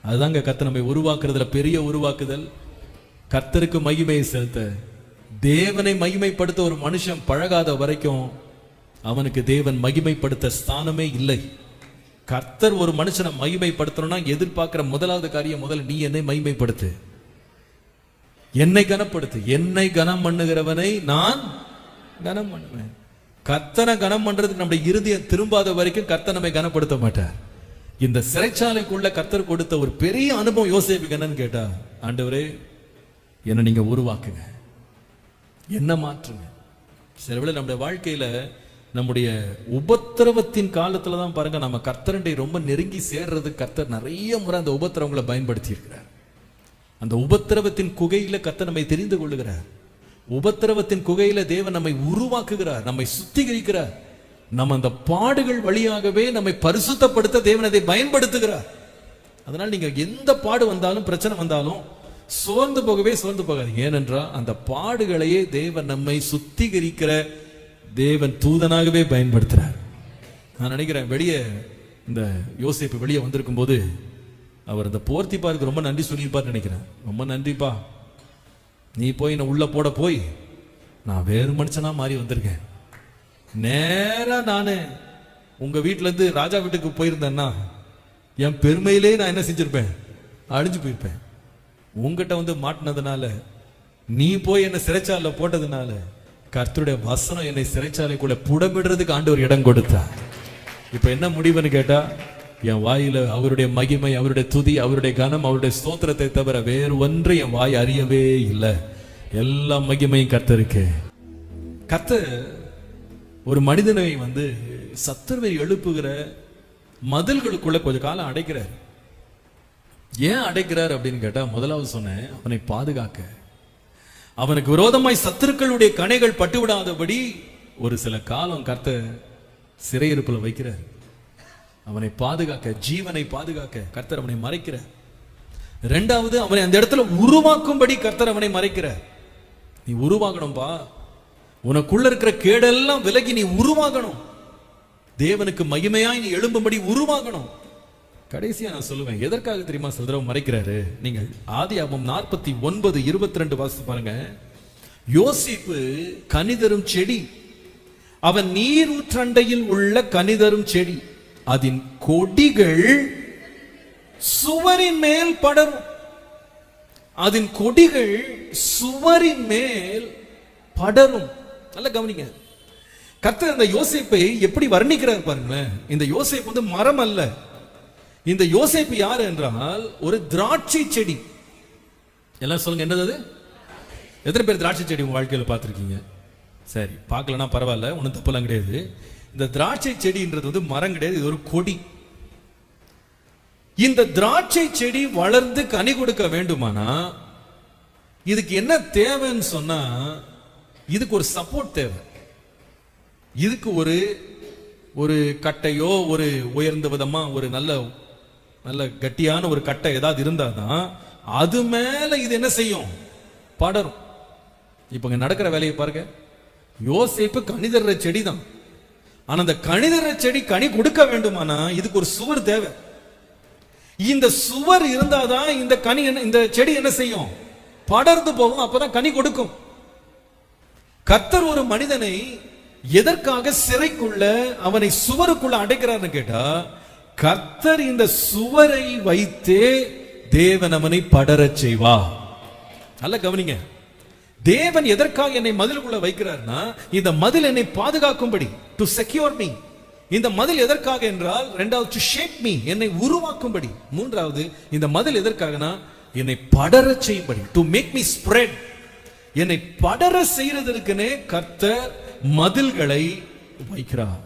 அதுதாங்க கர்த்தர் நம்மை உருவாக்குறதுல பெரிய உருவாக்குதல். கர்த்தருக்கு மகிமையை செலுத்த, தேவனை மகிமைப்படுத்த ஒரு மனுஷன் பழகாத வரைக்கும் அவனுக்கு தேவன் மகிமைப்படுத்த ஸ்தானமே இல்லை. கர்த்தர் ஒரு மனுஷனை மகிமைப்படுத்தணும்னா எதிர்பார்க்கிற முதலாவது காரியம், முதல்ல நீ என்னை மகிமைப்படுத்து, என்னை கனப்படுத்து. என்னை கனம் பண்ணுகிறவனை நான் கனம் பண்ணுவேன். கர்த்தனை கனம் பண்றதுக்கு நம்முடைய இருதயம் திரும்பாத வரைக்கும் கர்த்தர் நம்மை கனப்படுத்த மாட்டார். இந்த சிறைச்சாலைக்குள்ள கர்த்தர் கொடுத்த ஒரு பெரிய அனுபவம் யோசேப்புக்கு என்னன்னு கேட்டா, ஆண்டவரே என்னை நீங்க உருவாக்குங்க, என்ன மாற்றுங்க. சில வேளை நம்முடைய வாழ்க்கையில நம்முடைய உபத்திரவத்தின் காலத்துல தான் பாருங்க நம்ம கர்த்தரண்டை ரொம்ப நெருங்கி சேர்றது. கர்த்தர் நிறைய முறை அந்த உபத்திரவங்களை பயன்படுத்தி இருக்கிறார். அந்த உபத்திரவத்தின் குகையில கர்த்தர் நம்மை தெரிந்து கொள்ளுகிறார். உபத்திரவத்தின் குகையில தேவன் நம்மை உருவாக்குகிறார், நம்மை சுத்திகரிக்கிறார். நம்ம அந்த பாடுகள் வழியாகவே நம்மை பரிசுத்தப்படுத்த தேவன் அதை பயன்படுத்துகிறார். அதனால நீங்க எந்த பாடு வந்தாலும் பிரச்சனை வந்தாலும் சோர்ந்து போகாதீங்க. ஏனென்றால் அந்த பாடுகளையே தேவன் நம்மை சுத்திகரிக்கிற தேவன் தூதனாகவே பயன்படுத்துறார். நான் நினைக்கிறேன், வெளியே இந்த யோசேப்பு வெளியே வந்திருக்கும் போது அவர் இந்த போர்த்திபாருக்கு ரொம்ப நன்றி சொல்லியிருப்பார் நினைக்கிறேன். ரொம்ப நன்றிப்பா, நீ போய் என்ன உள்ள போட போய் நான் வேறு மனுஷனா மாறி வந்திருக்கேன். நேரா நானு உங்க வீட்டுல இருந்து ராஜா வீட்டுக்கு போயிருந்தேன்னா என் பெருமையிலே நான் என்ன செஞ்சிருப்பேன், அழிஞ்சு போயிருப்பேன். உங்ககிட்ட மாட்டினதுனால, நீ போய் என்ன சிறைச்சாலையில போட்டதுனால கர்த்தருடைய வசனம் என்னை சிறைச்சாலைக்குள்ள புடமிடுறதுக்கு ஆண்டவர் இடம் கொடுத்தார். இப்ப என்ன முடிவுன்னு கேட்டா, என் வாயில அவருடைய மகிமை, அவருடைய துதி, அவருடைய கனம், அவருடைய ஸ்தோத்திரத்தை தவிர வேறு ஒன்று என் வாய் அறியவே இல்லை. எல்லா மகிமையும் கர்த்தருக்கு. கர்த்தர் ஒரு மனிதனை சத்துருவை எழுப்புகிற மதில்களுக்குள்ள கொஞ்ச காலம் அடைக்கிறார். ஏன் அடைக்கிறார் அப்படின்னு கேட்டா, முதலாவது சொன்னேன், அவனை பாதுகாக்க, அவனுக்கு விரோதமாய் சத்துருக்களுடைய கணைகள் பட்டுவிடாதபடி ஒரு சில காலம் கர்த்தர் சிறையிருப்புல வைக்கிறார். அவனை பாதுகாக்க, ஜீவனை பாதுகாக்க கர்த்தர் அவனை மறைக்கிறார். இரண்டாவது, அவனை அந்த இடத்துல உருவாக்கும்படி கர்த்தர் அவனை மறைக்கிறார். நீ உருவாகணும்பா, உனக்குள்ள இருக்கிற கேடெல்லாம் விலகி நீ உருவாகணும், தேவனுக்கு மகிமையாய் நீ எழும்பும்படி உருவாகணும். கடைசியா நான் சொல்லுவேன், எதற்காக தெரியுமா சில தடவை மறைக்கிறாரு? நீங்கள் ஆதியாகமம் 49:22 வாசித்து பாருங்க. யோசேப்பு கனிதரும் செடி, அவன் நீரூற்றண்டையில் உள்ள கனிதரும் செடி, அதன் கொடிகள் சுவரின் மேல் படரும். அதன் கொடிகள் சுவரின் மேல் படரும். நல்ல கவனிங்க, கர்த்தர் இந்த யோசேப்பை எப்படி வர்ணிக்கிறார் பாருங்களேன். இந்த யோசேப்பு வந்து மரம் அல்ல. இந்த யோசேப்பு யார் என்றால் ஒரு திராட்சை செடி. எல்லாம் சொல்லுங்க, என்னது? எத்தனை பேர் திராட்சை செடி உங்க வாழ்க்கையில பார்த்திருக்கீங்க? சரி, பார்க்கலன்னா பரவாயில்ல, ஒன்றும் தப்பெல்லாம் கிடையாது. இந்த திராட்சை செடின்றது வந்து மரம் கிடையாது, இது ஒரு கொடி. இந்த திராட்சை செடி வளர்ந்து கனி கொடுக்க வேண்டுமானா இதுக்கு என்ன தேவைன்னு சொன்னா, இதுக்கு ஒரு சப்போர்ட் தேவை. இதுக்கு ஒரு கட்டையோ, ஒரு உயர்ந்த விதமா ஒரு நல்ல கட்டியான ஒரு கட்டை ஏதாவது இருந்தாதான் அது மேல இது என்ன செய்யும்? படரும். இப்ப நடக்கிற வேலையை பாருங்க. யோசேப்பு கனிதர செடி தான். ஆனா அந்த கனிதர செடி கனி கொடுக்க வேண்டுமானா இதுக்கு ஒரு சுவர் தேவை. இந்த சுவர் இருந்தாதான் இந்த செடி என்ன செய்யும்? படர்ந்து போகும், அப்பதான் கனி கொடுக்கும். கர்த்தர் ஒரு மனிதனை எதற்காக சிறைக்குள்ள, அவனை சுவருக்குள்ள அடைக்கிறார்னு கேட்டா, கர்த்தர் இந்த சுவரை வைத்தே தேவன் அவனை படரச் செய்வா. நல்ல கவனிங்க, தேவன் எதற்காக என்னை மதிலுக்குள்ள வைக்கிறார்னா, இந்த மதில் என்னை பாதுகாக்கும்படி, டு செக்யூர் மீ. இந்த மதில் எதற்காக என்றால், இரண்டாவது டு ஷேப் மீ, என்னை உருவாக்கும்படி. மூன்றாவது, இந்த மதில் எதற்காகனா என்னை படரச் செய்யும்படி, டு மேக் மீ ஸ்ப்ரெட். என்னை படர செய்யறதற்குனே கர்த்தர் மதில்களை வைக்கிறார்.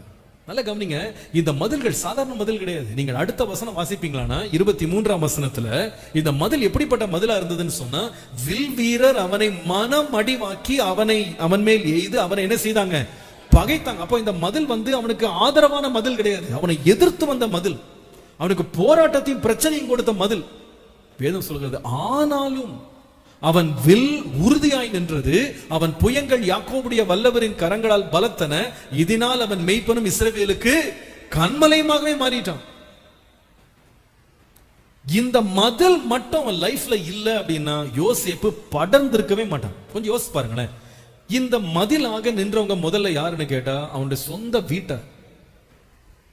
நல்ல கவனிங்க, இந்த மதில்கள் சாதாரண மதில் கிடையாது. நீங்கள் அடுத்த வசனம் வாசிப்பீங்களானா 23ஆம் வசனத்துல இந்த மதில் எப்படிப்பட்ட மதிலா இருந்ததுன்னு சொன்னா, வில் வீரர் அவனை மனம் அடிவாக்கி அவன் மேல் எய்து அவனை என்ன செய்தாங்க? பகைத்தாங்க. அப்போ இந்த மதில் வந்து அவனுக்கு ஆதரவான மதில் கிடையாது, அவனை எதிர்த்து வந்த மதில், அவனுக்கு போராட்டத்தையும் பிரச்சனையும் கொடுத்த மதில். வேதம் சொல்கிறது, ஆனாலும் அவன் வில் உறுதியாய் நின்றது, அவன் புயங்கள் யாக்கோபுடைய வல்லவரின் கரங்களால் பலத்தன, இதனால் அவன் மெய்ப்பனும் இஸ்ரவேலுக்கு கண்மலையுமாகவே மாறிட்டான். இந்த மதில் மட்டும் அவன் லைஃப்ல இல்ல அப்படின்னா யோசேப்பு படர்ந்திருக்கவே மாட்டான். கொஞ்சம் யோசிச்சு பாருங்களேன். இந்த மதிலாக நின்றவங்க முதல்ல யாருன்னு கேட்டா அவனுடைய சொந்த வீட்டார்.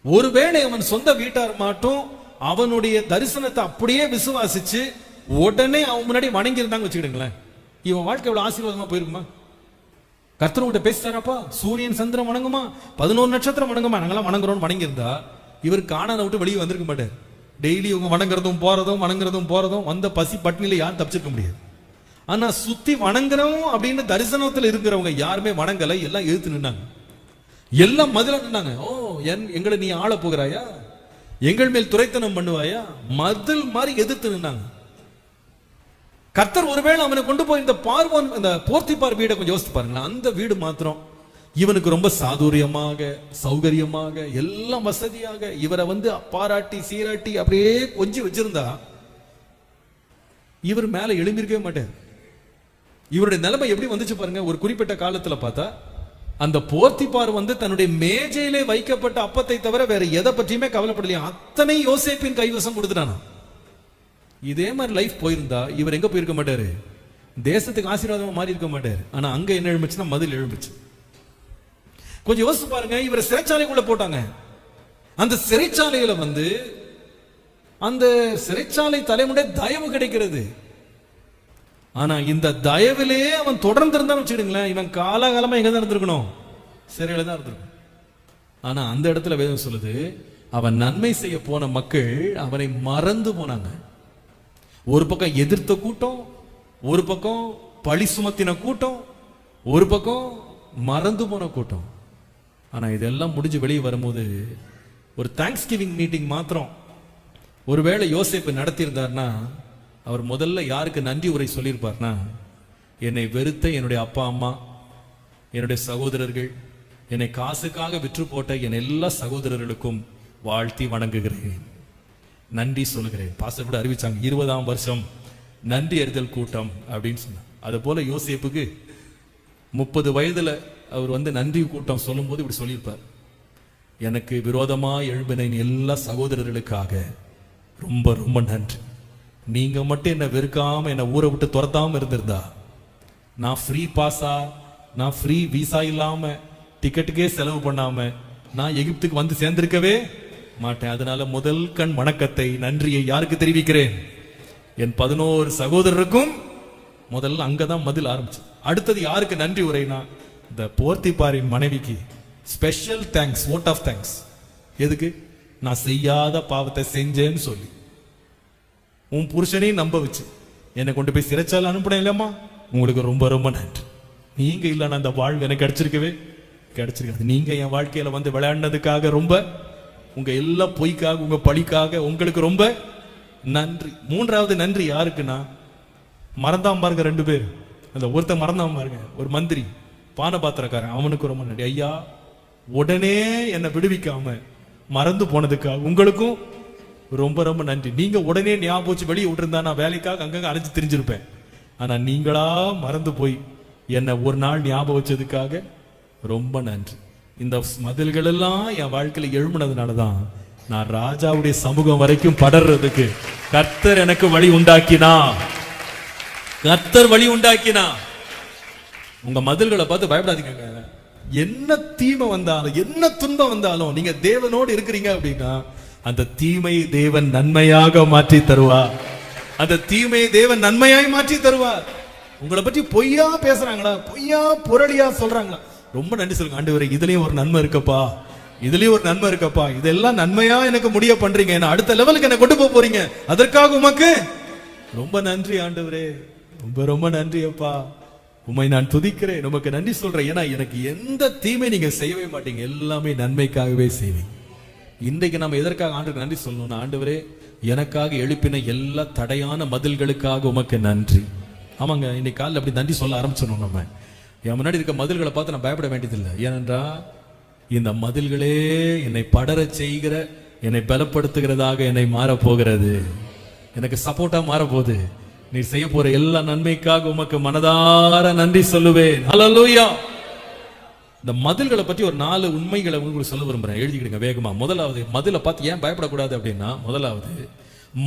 ஒருவேளை அவன் சொந்த வீட்டார் மட்டும் அவனுடைய தரிசனத்தை அப்படியே விசுவாசிச்சு உடனே அவன் முன்னாடி வணங்கி இருந்தாங்க வச்சுக்கிடுங்களேன், இவன் வாழ்க்கை எவ்வளவு ஆசீர்வாதமா போயிருக்குமா? கர்த்தர்கிட்ட பேசிட்டாரப்பா, சூரியன் சந்திரன் வணங்குமா, 11 நட்சத்திரம் வணங்குமா, நாங்கெல்லாம் வணங்குறோம் வணங்கி இருந்தா இவர் காணாத விட்டு வெளியே வந்திருக்க மாட்டார். டெய்லி இவங்க வணங்குறதும் போறதும் வந்த பசி பட்டினில யாரும் தப்பிச்சிருக்க முடியாது. ஆனா சுத்தி வணங்குறோம் அப்படின்னு தரிசனத்தில் இருக்கிறவங்க யாருமே வணங்கலை, எல்லாம் எழுத்து நின்னாங்க, எல்லாம் மதில நின்னாங்க. ஓ, எங்களை நீ ஆள போகிறாயா, எங்கள் மேல் துரைத்தனம் பண்ணுவாயா, மதில் மாதிரி எதிர்த்து நின்னாங்க. கர்த்தர் ஒருவேளை அவனை கொண்டு போய் இந்த போர்த்திபார் வீடை கொஞ்சம் யோசித்து பாருங்களேன். அந்த வீடு மாத்திரம் இவனுக்கு ரொம்ப சாதுரியமாக, சௌகரியமாக, எல்லாம் வசதியாக இவரை வந்து பாராட்டி சீராட்டி அப்படியே கொஞ்சம் வச்சிருந்தா இவர் மேல எழும்பியிருக்கவே மாட்டார். இவருடைய நிலைமை எப்படி வந்துச்சு பாருங்க. ஒரு குறிப்பிட்ட காலத்துல பார்த்தா அந்த போர்த்திபார் வந்து தன்னுடைய மேஜையிலே வைக்கப்பட்ட அப்பத்தை தவிர வேற எதை பற்றியுமே கவலைப்படலையா, அத்தனை யோசேப்பின் கைவசம் கொடுத்துட்டானா. இதே மாதிரி லைஃப் போயிருந்தா இவர் எங்க போயிருக்க மாட்டாரு? தேசத்துக்கு ஆசீர்வாதமா மாறி இருக்க மாட்டாரு. ஆனா அங்க என்ன எழுந்துச்சுன்னா மதில் எழுந்துச்சு. கொஞ்சம் யோசிச்சு பாருங்க. இவரை சிறைச்சாலைக்குள்ள போட்டாங்க. அந்த சிறைச்சாலையில வந்து அந்த சிறைச்சாலை தலைமுறை தயவு கிடைக்கிறது. ஆனா இந்த தயவிலே அவன் தொடர்ந்து இருந்தான்னு வச்சுக்கிடுங்களேன், இவன் காலகாலமா எங்க தான் இருந்திருக்கணும்? சிறையில தான் இருந்திருக்கணும். ஆனா அந்த இடத்துல வேதம் சொல்லுது, அவன் நன்மை செய்ய போன மக்கள் அவனை மறந்து போனாங்க. ஒரு பக்கம் எதிர்த்த கூட்டம், ஒரு பக்கம் பழி சுமத்தின கூட்டம், ஒரு பக்கம் மறந்து போன கூட்டம். ஆனா இதெல்லாம் முடிஞ்சு வெளியே வரும்போது ஒரு தேங்க்ஸ் கிவிங் மீட்டிங் மாத்திரம் ஒருவேளை யோசேப்பு நடத்தியிருந்தார்னா அவர் முதல்ல யாருக்கு நன்றி உரை சொல்லியிருப்பார்னா, என்னை வெறுத்த என்னுடைய அப்பா அம்மா, என்னுடைய சகோதரர்கள், என்னை காசுக்காக விற்று போட்ட என் எல்லா சகோதரர்களுக்கும் வாழ்த்தி வணங்குகிறேன், நன்றி சொல்லுகிறேன். பாஸ்டர் கூட அறிவிச்சாங்க 20ஆம் வருஷம் நன்றி அறிதல் கூட்டம் அப்படின்னு சொன்னாங்க. அது போல யோசேப்புக்கு 30 வயதுல அவர் வந்து நன்றி கூட்டம் சொல்லும் போது இப்படி சொல்லியிருப்பார், எனக்கு விரோதமா எழும்பின எல்லா சகோதரர்களுக்காக ரொம்ப ரொம்ப நன்றி. நீங்க மட்டும் என்ன வெறுக்காம என்ன ஊரை விட்டு துரத்தாம இருந்திருந்தா நான் ஃப்ரீ பாஸா, நான் ஃப்ரீ விசா இல்லாம டிக்கெட்டுக்கே செலவு பண்ணாம நான் எகிப்துக்கு வந்து சேர்ந்திருக்கவே மாட்டேன். அதனால முதல் கண் வணக்கத்தை, நன்றியை யாருக்கு தெரிவிக்கிறேன்? என் 11 சகோதரருக்கும். முதல்ல அங்கதான் பதில் ஆரம்பிச்சு. அடுத்தது யாருக்கு நன்றி உரைனா, இந்த போர்த்திபாரின் மனைவிக்கு special thanks, vote of thanks. எதுக்கு? நான் செய்யாத பாவத்தை செஞ்சேன்னு சொல்லி உன் புருஷனையும் நம்ப வச்சு என்னை கொண்டு போய் சிறைச்சால அனுப்பினேன் இல்லம்மா, உங்களுக்கு ரொம்ப ரொம்ப நன்றி. நீங்க இல்லைன்னா அந்த வாழ்வு எனக்கு கிடைச்சிருக்கவே கிடைச்சிருக்காது. நீங்க என் வாழ்க்கையில வந்து விளையாடினதுக்காக ரொம்ப, உங்க எல்லா பொய்க்காக, உங்க பழிக்காக உங்களுக்கு ரொம்ப நன்றி. 3வது நன்றி யாருக்குன்னா, மறந்தாம பாருங்க 2 பேர். அந்த ஒருத்தன் மறந்தாம பாருங்க, ஒரு மந்திரி பானபாத்திரக்காரன், அவனுக்கு ரொம்ப நன்றி. ஐயா, உடனே என்னை விடுவிக்காம மறந்து போனதுக்காக உங்களுக்கும் ரொம்ப ரொம்ப நன்றி. நீங்க உடனே ஞாபகம் வச்சு வெளியே விட்டுருந்தா நான் வேலைக்காக அங்கங்க அலைஞ்சு திரிஞ்சிருப்பேன். ஆனா நீங்களா மறந்து போய் என்னை ஒரு நாள் ஞாபகம் வச்சதுக்காக ரொம்ப நன்றி. இந்த மதில்கள் எல்லாம் என் வாழ்க்கையில எழும்பினதுனாலதான் நான் ராஜாவுடைய சமூகம் வரைக்கும் படர்றதுக்கு கர்த்தர் எனக்கு வழி உண்டாக்கினா. கர்த்தர் வழி உண்டாக்கினா. உங்க மதில்களை பார்த்து பயப்படாதீங்க. என்ன தீமை வந்தாலும், என்ன துன்பம் வந்தாலும், நீங்க தேவனோடு இருக்கிறீங்க அப்படின்னா அந்த தீமை தேவன் நன்மையாக மாற்றி தருவார். அந்த தீமையை தேவன் நன்மையாய் மாற்றி தருவார். உங்களை பற்றி பொய்யா பேசுறாங்களா, பொய்யா புரளியா சொல்றாங்களா, ரொம்ப நன்றி சொல்லுங்க. ஆண்டவரே, இதுலயும் ஒரு நன்மை இருக்கப்பா, இதுலயும் ஒரு நன்மை இருக்கப்பா, இதெல்லாம் நன்மையா எனக்கு முடிய பண்றீங்க, என்ன அடுத்த லெவலுக்கு என்ன கொண்டு போறீங்க, அதற்காக உமக்கு ரொம்ப நன்றி ஆண்டவரே, ரொம்ப ரொம்ப நன்றி அப்பா, உம்மை நான் துதிக்கிறேன், உமக்கு நன்றி சொல்றேன். ஏன்னா எனக்கு எந்த தீமை நீங்க செய்யவே மாட்டீங்க, எல்லாமே நன்மைக்காகவே செய்வீங்க. இன்றைக்கு நம்ம எதற்காக ஆண்டுக்கு நன்றி சொல்லணும்னா, ஆண்டவரே எனக்காக எழுப்பின எல்லா தடையான மதில்களுக்காக உமக்கு நன்றி. ஆமாங்க, இன்னைக்கு காலையில் அப்படி நன்றி சொல்ல ஆரம்பிச்சிடணும். நம்ம என் முன்னாடி இருக்க மதில்களை பார்த்து நான் பயப்பட வேண்டியதில்லை. ஏனென்றா இந்த மதில்களே என்னை படர செய்கிற, என்னை பலப்படுத்துகிறதாக என்னை மாறப்போகிறது, எனக்கு சப்போர்ட்டா மாறப்போகுது. நீ செய்ய போற எல்லா நன்மைக்காக உமக்கு மனதார நன்றி சொல்லுவேன். ஹல்லேலூயா. இந்த மதில்களை பற்றி ஒரு 4 உண்மைகளை உங்களுக்கு சொல்ல விரும்புறேன், எழுதிக்கிடுங்க வேகமா. முதலாவது, மதிலை பார்த்து ஏன் பயப்படக்கூடாது அப்படின்னா, முதலாவது,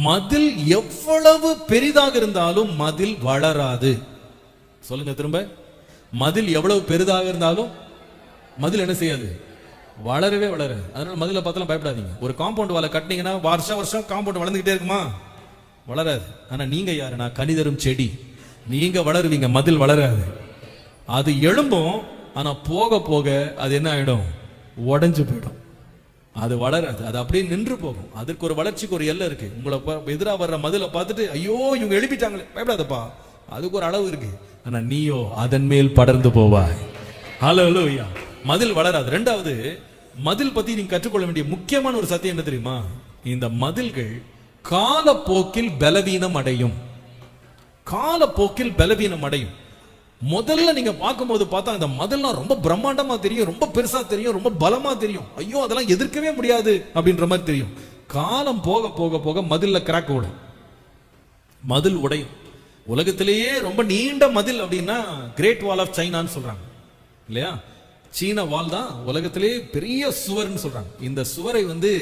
மதில் எவ்வளவு பெரிதாக இருந்தாலும் மதில் வளராது. சொல்லுங்க திரும்ப. மதில் எவ்வளவு பெரிதாக இருந்தாலும் மதில் என்ன செய்யாது? வளரவே வளராது. அதனால மதிலை பார்த்தாலும் பயப்படாதீங்க. ஒரு காம்பவுண்ட் வாலை கட்டினீங்கன்னா வருஷம் வருஷம் காம்பவுண்ட் வளர்ந்துகிட்டே இருக்குமா? வளராது. ஆனா நீங்க யாருன்னா கனிதரும் செடி, நீங்க வளருவீங்க, மதில் வளராது. அது எழும்பும், ஆனா போக போக அது என்ன ஆயிடும்? உடைஞ்சு போயிடும். அது வளராது, அது அப்படியே நின்று போகும். அதுக்கு ஒரு வளர்ச்சிக்கு ஒரு எல்லை இருக்கு. உங்களை எதிராக வர்ற மதிலை பார்த்துட்டு ஐயோ இவங்க எழுப்பிட்டாங்களே, பயப்படாதப்பா, அதுக்கு ஒரு அளவு இருக்கு. ஆனா நீயோ அதன் மேல் படர்ந்து போவாய். ஹல்லேலூயா. மதில் வளராது. 2வது, மதில் பத்தி நீங்க கற்றுக்கொள்ள வேண்டிய முக்கியமான ஒரு சத்தியம் என்ன தெரியுமா? இந்த மதில்கள் காலப்போக்கில் பலவீனம் அடையும். காலப்போக்கில் பலவீனம் அடையும். முதல்ல நீங்க பார்க்கும்போது பார்த்தா அந்த மதில்லாம் ரொம்ப பிரம்மாண்டமா தெரியும், ரொம்ப பெருசா தெரியும், ரொம்ப பலமா தெரியும். ஐயோ அதெல்லாம் எதிர்க்கவே முடியாது அப்படின்ற மாதிரி தெரியும். காலம் போக போக போக மதில்ல கிராக் விடும், மதில் உடையும். உலகத்திலேயே ரொம்ப நீண்ட மதில் அப்படின்னா கிரேட் வால் ஆஃப் சைனான்னு சொல்றாங்க இல்லையா? சீன வால் தான் உலகத்திலேயே பெரிய சுவர்னு சொல்றாங்க. இந்த சுவரை வந்து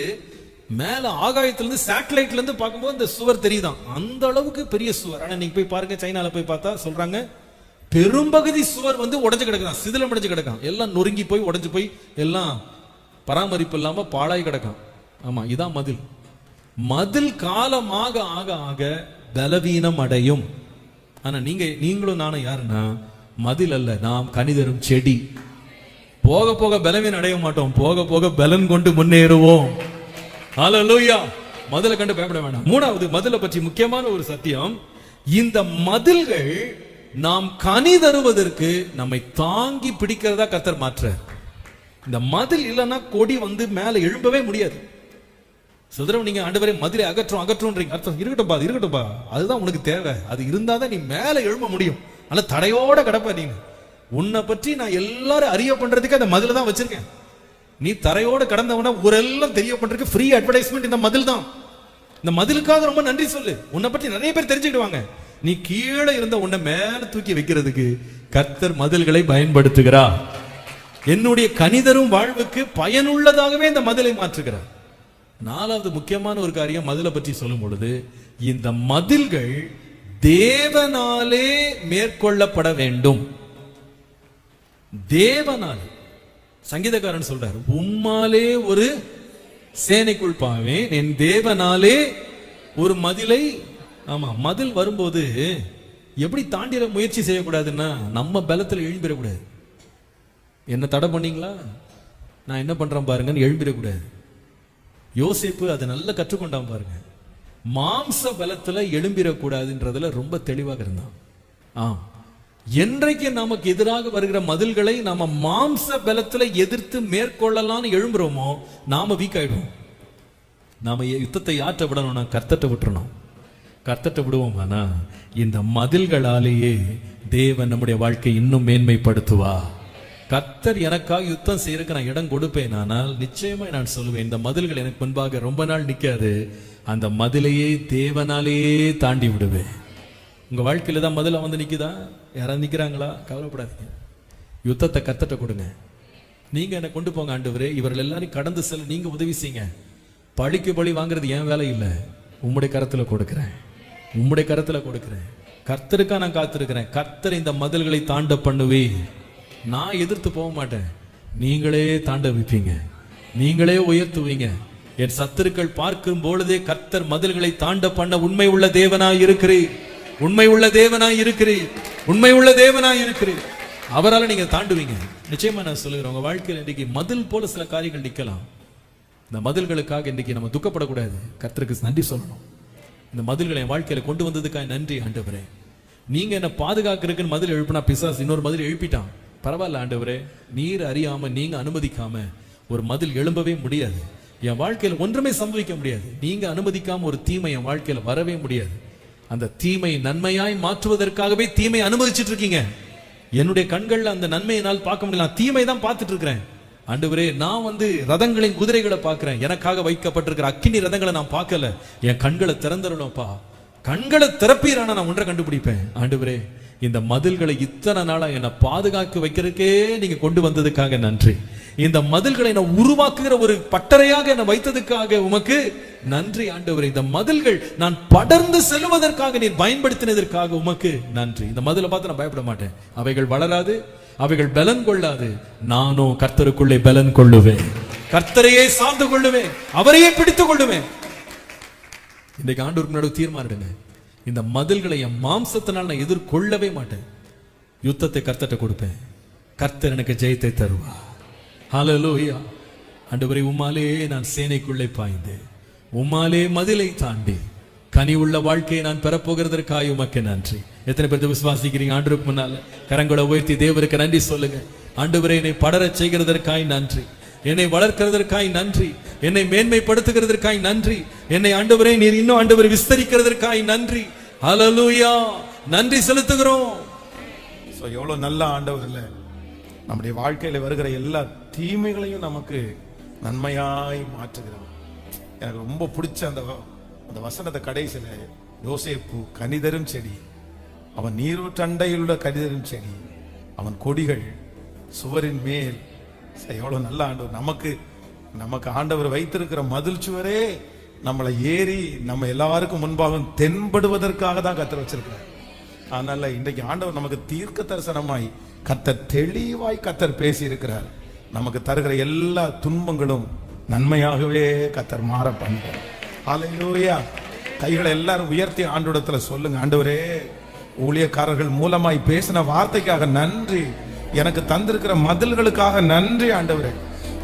மேல ஆகாயத்திலிருந்து சேட்டலைட்ல இருந்து பார்க்கும்போது இந்த சுவர் தெரியுதான், அந்த அளவுக்கு பெரிய சுவர். ஆனா நீங்க போய் பாருங்க, சைனால போய் பார்த்தா சொல்றாங்க பெரும்பகுதி சுவர் வந்து உடைஞ்சு கிடக்கான், சிதிலம் அடைஞ்சு கிடக்கான், எல்லாம் நொறுங்கி போய் உடைஞ்சு போய் எல்லாம் பராமரிப்பு இல்லாம பாழாய் கிடக்கான். ஆமா, இதான் மதில். மதில் காலமாக ஆக ஆக பலவீனம் அடையும். ஆனா நீங்களும் நானும் யாருன்னா மதில் அல்ல, நாம் கனிதரும் செடி. போக போக பலவீனம் அடைய மாட்டோம், போக போக பலன் கொண்டு முன்னேறுவோம். ஹல்லேலூயா. மதிலை கண்டு பயப்பட வேண்டாம். 3வது, மதிலை பற்றி முக்கியமான ஒரு சத்தியம், இந்த மதில்கள் நாம் கனி தருவதற்கு நம்மை தாங்கி பிடிக்கிறதா கர்த்தர் மாற்ற. இந்த மதில் இல்லைன்னா கொடி வந்து மேல எழும்பவே முடியாது. சிதறவு நீங்க ஆண்டவரே மதிலை அகற்றோன்றீங்க, அர்த்தம் இருக்கட்டும்பா, அது இருக்கட்டும்பா, அதுதான் உனக்கு தேவை, அது இருந்தாதான் நீ மேல எழும்ப முடியும். ஆனா தடையோட கிடப்ப. நீங்க உன்னை பற்றி நான் எல்லாரும் அறிய பண்றதுக்கு அந்த மதில தான் வச்சிருக்கேன். நீ தரையோட கடந்தவனா ஊரெல்லாம் தெரிய பண்றதுக்கு ஃப்ரீ அட்வர்டைஸ்மெண்ட் இந்த மதில் தான். இந்த மதிலுக்காக ரொம்ப நன்றி சொல்லு. உன்னை பற்றி நிறைய பேர் தெரிஞ்சுக்கிடுவாங்க. நீ கீழே இருந்த உன்னை மேல தூக்கி வைக்கிறதுக்கு கர்த்தர் மதில்களை பயன்படுத்துகிறார். என்னுடைய கனிதரும் வாழ்வுக்கு பயனுள்ளதாகவே இந்த மதிலை மாற்றுகிறார். நாலாவது முக்கியமான ஒரு காரியம் மதிலை பற்றி சொல்லும் பொழுது, இந்த மதில்கள் தேவனாலே மேற்கொள்ளப்பட வேண்டும். தேவனாலே. சங்கீதக்காரன் சொல்றார், உம்மாலே ஒரு சேனைக்குள் பாவேன், என் தேவனாலே ஒரு மதிலை. ஆமா, மதில் வரும்போது எப்படி தாண்டிட முயற்சி செய்யக்கூடாதுன்னா, நம்ம பலத்தில் எழும்பிடக்கூடாது. என்ன தடை பண்ணீங்களா, நான் என்ன பண்றேன் பாருங்கன்னு எழும்பிடக்கூடாது. யோசேப்பு அதை நல்லா கற்றுக்கொண்டான் பாருங்க. மாம்ச பலத்துல எழும்பிடக்கூடாதுன்றதுல ரொம்ப தெளிவாக இருந்தான். ஆம், என்றைக்கு நமக்கு எதிராக வருகிற மதில்களை நாம மாம்ச பலத்துல எதிர்த்து மேற்கொள்ளலாம்னு எழும்புறோமோ நாம வீக் ஆயிடுவோம். நாம யுத்தத்தை யாற்ற விடணும்னா கர்த்தத்தை விட்டுறணும். கர்த்தத்தை விடுவோமானா இந்த மதில்களாலேயே தேவன் நம்முடைய வாழ்க்கை இன்னும் மேன்மைப்படுத்துவா. கர்த்தர் எனக்காக யுத்தம் செய்யறதுக்கு நான் இடம் கொடுப்பேன். ஆனால் நிச்சயமா நான் சொல்லுவேன், இந்த மதில்கள் எனக்கு முன்பாக ரொம்ப நாள் நிக்காது. அந்த மதிலையே தேவனாலேயே தாண்டி விடுவேன். உங்க வாழ்க்கையில தான் மதில வந்து நிக்குதா? யாராவது நிக்கிறாங்களா? கவலைப்படாதீங்க. யுத்தத்தை கர்த்தர்ட்ட கொடுங்க. நீங்க என்ன கொண்டு போங்க ஆண்டவரே, இவர்கள் எல்லாரும் கடந்து செல்ல நீங்க உதவி செய்யுங்க. பழிக்கு பழி வாங்குறது என் வேலை இல்லை. உம்முடைய கரத்துல கொடுக்கிறேன், உம்முடைய கரத்துல கொடுக்கிறேன். கர்த்தருக்கா நான் காத்திருக்கிறேன். கர்த்தர் இந்த மதில்களை தாண்ட பண்ணுவே. நான் எதிர்த்து போக மாட்டேன். நீங்களே தாண்ட வைப்பீங்க, நீங்களே உயர்த்துவீங்க. என் சத்துருக்கள் பார்க்கும் பொழுதே கர்த்தர் மதில்களை தாண்ட பண்ண உண்மை உள்ள தேவனாய் இருக்கிறீர், உண்மை உள்ள தேவனாய் இருக்கிறீர், உண்மை உள்ள தேவனாய் இருக்கிறீர். அவரால் நீங்க தாண்டுவீங்க. நிச்சயமா நான் சொல்லுகிறேன், உங்க வாழ்க்கையில் இன்றைக்கு மதில் போல சில காரியங்கள் நிக்கலாம். இந்த மதில்களுக்காக இன்றைக்கு நம்ம துக்கப்படக்கூடாது. கர்த்தருக்கு நன்றி சொல்லணும். இந்த மதில்களை என் வாழ்க்கையில கொண்டு வந்ததுக்காக நன்றி ஆண்டவரே. நீங்க என்ன பாதுகாக்கிறதுக்குன்னு மதில் எழுப்பினா பிசாசு இன்னொரு மதில் எழுப்பிட்டான். பரவாயில்ல ஆண்டவரே, நீர் அறியாம நீங்க அனுமதிக்காம ஒரு மதில் எழும்பவே முடியாது. என் வாழ்க்கையில் ஒன்றுமே சம்பவிக்க முடியாது. நீங்க அனுமதிக்காம ஒரு தீமை என் வாழ்க்கையில வரவே முடியாது. அந்த தீமை நன்மையாய் மாற்றுவதற்காகவே தீமை அனுமதிச்சுட்டு இருக்கீங்க. என்னுடைய கண்கள்ல அந்த நன்மையினால் பார்க்க முடியல. நான் தீமை தான் பார்த்துட்டு இருக்கிறேன். ஆண்டவரே, நான் ரதங்களின் குதிரைகளை பார்க்கிறேன். எனக்காக வைக்கப்பட்டிருக்கிற அக்கினி ரதங்களை நான் பார்க்கல. என் கண்களை திறந்துடணும்ப்பா. கண்களை திறப்பீரான நான் ஒன்றை கண்டுபிடிப்பேன். ஆண்டவரே, இந்த மதில்களை இத்தனை நாளா என்னை பாதுகாக்க வைக்கிறதுக்கே நீங்க கொண்டு வந்ததுக்காக நன்றி. இந்த மதில்களை நான் உருவாக்குகிற ஒரு பட்டறையாக என்னை வைத்ததுக்காக உமக்கு நன்றி ஆண்டவரே. இந்த மதில்கள் நான் படர்ந்து செல்வதற்காக நீர் பயன்படுத்தினதற்காக உமக்கு நன்றி. இந்த மதிலை பார்த்து நான் பயப்பட மாட்டேன். அவைகள் வளராது, அவைகள் பலன் கொள்ளாது. நானும் கர்த்தருக்குள்ளே பலன் கொள்ளுவேன், கர்த்தரையே சார்ந்து கொள்ளுவேன், அவரையே பிடித்துக் கொள்ளுவேன். இன்றைக்கு ஆண்டவருக்கு முன்னாடி தீர்மானிடுங்க, இந்த மதில்களை என் மாம்சத்தினால் நான் எதிர்கொள்ளவே மாட்டேன். யுத்தத்தை கர்த்தர்ட்ட கொடுப்பேன். கர்த்தர் எனக்கு ஜெயத்தை தருவா. ஹல்லேலூயா. ஆண்டவரே, உம்மாலே நான் சேனைக்குள்ளே பாய்ந்து உம்மாலே மதிலை தாண்டி கனி உள்ள வாழ்க்கையை நான் பெறப்போகிறதற்காக உமக்கு நன்றி. எத்தனை பேர் விசுவாசிக்கிறீங்க? ஆண்டவருக்கு முன்னால கரங்களை உயர்த்தி தேவருக்கு நன்றி சொல்லுங்க. ஆண்டவரே, என்னை படர செய்கிறதற்காய் நன்றி, என்னை வளர்க்கிறதற்காய் நன்றி, என்னை மேன்மைப்படுத்துகிறதற்காய் நன்றி, என்னை ஆண்டவரே நீர் இன்னும் ஆண்டவரை விஸ்தரிக்கிறதற்காய் நன்றி. ஹல்லேலூயா, நன்றி செலுத்துகிறோம். எவ்வளவு நல்ல ஆண்டவர் இல்ல. நம்முடைய வாழ்க்கையில வருகிற எல்லா தீமைகளையும் நமக்கு நன்மையாய் மாற்றுகிறார். எனக்கு ரொம்ப பிடிச்ச அந்த வசனத்தை கடைசியில, யோசேப்பு கனிதரும் செடி, அவன் நீரூற்றண்டையில் உள்ள கனிதரும் செடி, அவன் கொடிகள் சுவரின் மேல். எவ்வளவு நல்ல ஆண்டவர். நமக்கு ஆண்டவர் வைத்திருக்கிற மதில் சுவரே நம்மளை ஏறி நம்ம எல்லாருக்கும் முன்பாக தென்படுவதற்காக தான் கர்த்தர் வச்சிருக்கிறார். அதனால இன்றைக்கு ஆண்டவர் நமக்கு தீர்க்க தரிசனமாய் கர்த்தர் தெளிவாய் கர்த்தர் பேசி இருக்கிறார். நமக்கு தருகிற எல்லா துன்பங்களும் நன்மையாகவே கர்த்தர் மாற பண்ணுறார். ஹல்லேலூயா. கைகளை எல்லாரும் உயர்த்தி ஆண்டவரிடத்துல சொல்லுங்க, ஆண்டவரே, ஊழியக்காரர்கள் மூலமாய் பேசின வார்த்தைக்காக நன்றி, எனக்கு தந்திருக்கிற மதில்களுக்காக நன்றி ஆண்டவரே.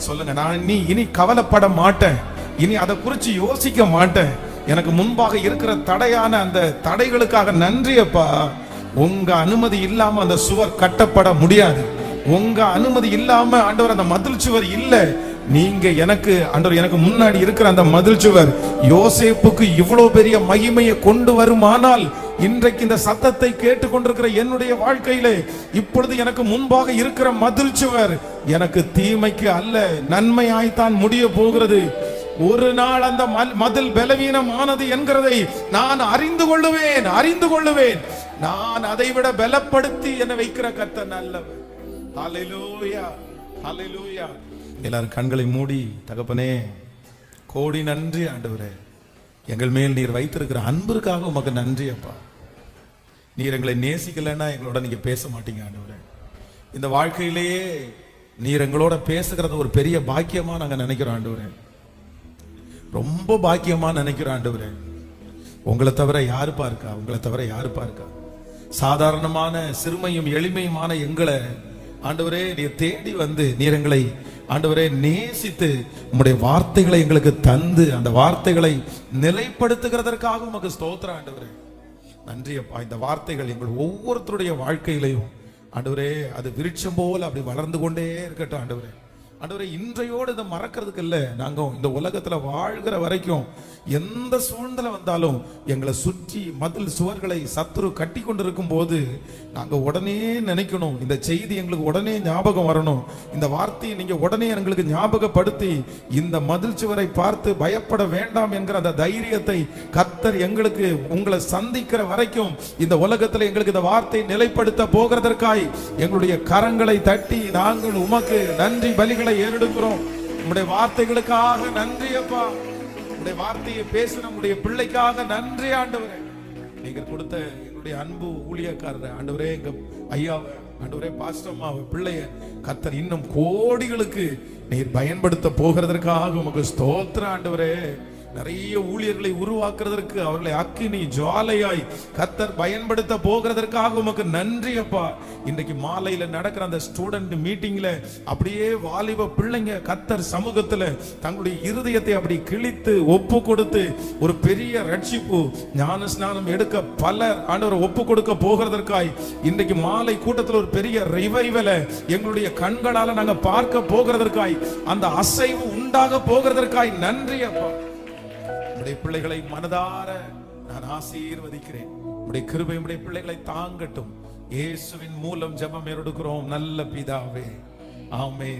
சொல்லுங்க, நான் இனி கவலைப்பட மாட்டேன், இனி அதை குறித்து யோசிக்க மாட்டேன். எனக்கு முன்பாக இருக்கிற தடையான அந்த தடைகளுக்காக நன்றி அப்பா. உங்க அனுமதி இல்லாம அந்த சுவர் கட்டப்பட முடியாது. உங்க அனுமதி இல்லாம ஆண்டவர் அந்த மதில் சுவர் இல்லை. நீங்க எனக்கு ஆண்டவர் எனக்கு முன்னாடி இருக்கிற அந்த மதில் சுவர் யோசேப்புக்கு இவ்வளவு பெரிய மகிமையை கொண்டு வருமானால் இன்றைக்கு இந்த சத்தத்தை கேட்டுக்கொண்டிருக்கிற என்னுடைய வாழ்க்கையிலே இப்பொழுது எனக்கு முன்பாக இருக்கிற மதில் சுவர் எனக்கு தீமைக்கு அல்ல, நன்மையாய்த்தான் முடிய போகிறது. ஒரு நாள் அந்த மதில் பலவீனமானது என்கிறதை நான் அறிந்து கொள்ளுவேன். நான் அதை விட பலப்படுத்தி என்னை வைக்கிற கர்த்தர் நல்லவர். ஹல்லேலூயா, ஹல்லேலூயா. எல்லாரும் கண்களை மூடி, தகப்பனே கோடி நன்றி ஆண்டவரே, எங்கள் மேல் நீர் வைத்திருக்கிற அன்பிற்காக உமக்கு நன்றி அப்பா. நீர் எங்களை நேசிக்கலைன்னா எங்களோட நீங்க பேச மாட்டீங்க ஆண்டவரே. இந்த வாழ்க்கையிலேயே நீர் எங்களோட பேசுகிறது ஒரு பெரிய பாக்கியமா நாங்க நினைக்கிறோம் ஆண்டவரே, ரொம்ப பாக்கியமா நினைக்கிறோம் ஆண்டவரே. உங்களை தவிர யாருப்பா இருக்கா? சாதாரணமான சிறுமையும் எளிமையுமான எங்களை ஆண்டவரே நீர் தேடி வந்து நீர் எங்களை ஆண்டவரே நேசித்து உம்முடைய வார்த்தைகளை எங்களுக்கு தந்து அந்த வார்த்தைகளை நிலைப்படுத்துகிறதற்காக உமக்கு ஸ்தோத்திரம் ஆண்டவரே. நன்றி அப்பா. இந்த வார்த்தைகள் எங்கள் ஒவ்வொருத்தருடைய வாழ்க்கையிலையும் ஆண்டவரே அது விருட்சம் போல அப்படி வளர்ந்து கொண்டே இருக்கட்டும் ஆண்டவரே. ஆண்டவரே இன்றையோடு இதை மறக்கிறதுக்கு இல்லை, நாங்க இந்த உலகத்துல வாழ்கிற வரைக்கும் எந்த சூழ்நிலை வந்தாலும் எங்களை சுற்றி மதில் சுவர்களை சத்துரு கட்டி கொண்டிருக்கும் போது நாங்க உடனே நினைக்கணும், இந்த செய்தி எங்களுக்கு உடனே ஞாபகம் வரணும், இந்த வார்த்தையை நீங்க உடனே எங்களுக்கு ஞாபகப்படுத்தி இந்த மதில் சுவரை பார்த்து பயப்பட வேண்டாம் என்கிற அந்த தைரியத்தை கர்த்தர் எங்களுக்கு உங்களை சந்திக்கிற வரைக்கும் இந்த உலகத்துல எங்களுக்கு இந்த வார்த்தை நிலைப்படுத்த போகிறதற்காய் எங்களுடைய கரங்களை தட்டி நாங்கள் உமக்கு நன்றி பலிகளை ஏறெடுக்கிறோம். உம்முடைய வார்த்தைகளுக்காக நன்றி அப்பா. உம்முடைய வார்த்தையை பேசின நம்முடைய பிள்ளைக்காக நன்றி ஆண்டவரே. நீங்க கொடுத்த எங்களுடைய அன்பு ஊழியக்காரர் ஆண்டவரே, எங்க ஐயாவை ஆண்டவரே, பாஸ்டர் அம்மாவை, பிள்ளைய கர்த்தர் இன்னும் கோடிகளுக்கு நீர் பயன்படுத்த போகிறதற்காக உமக்கு ஸ்தோத்திரம் ஆண்டவரே. நிறைய ஊழியர்களை உருவாக்குறதற்கு அவர்களை அக்கினி ஜுவாலையாய் கர்த்தர் பயன்படுத்த போகிறதற்காக உமக்கு நன்றி அப்பா. இன்றைக்கு மாலையில நடக்கிற அந்த ஸ்டூடெண்ட் மீட்டிங்ல அப்படியே வாலிப பிள்ளைங்க கர்த்தர் சமூகத்துல தங்களுடைய இருதயத்தை அப்படி கிழித்து ஒப்பு கொடுத்து ஒரு பெரிய ரட்சிப்பு ஞான ஸ்நானம் எடுக்க பலர் ஆண்டவர் ஒப்பு கொடுக்க போகிறதற்காய் இன்றைக்கு மாலை கூட்டத்தில் ஒரு பெரிய ரிவைவலை எங்களுடைய கண்களால நாங்க பார்க்க போகிறதற்காய் அந்த அசைவு உண்டாக போகிறதற்காய் நன்றி அப்பா. உடைய பிள்ளைகளை மனதார நான் ஆசீர்வதிக்கிறேன். உடைய கிருபை உடைய பிள்ளைகளை தாங்கட்டும். இயேசுவின் மூலம் ஜெபம் எடுக்கிறோம் நல்ல பிதாவே, ஆமென்.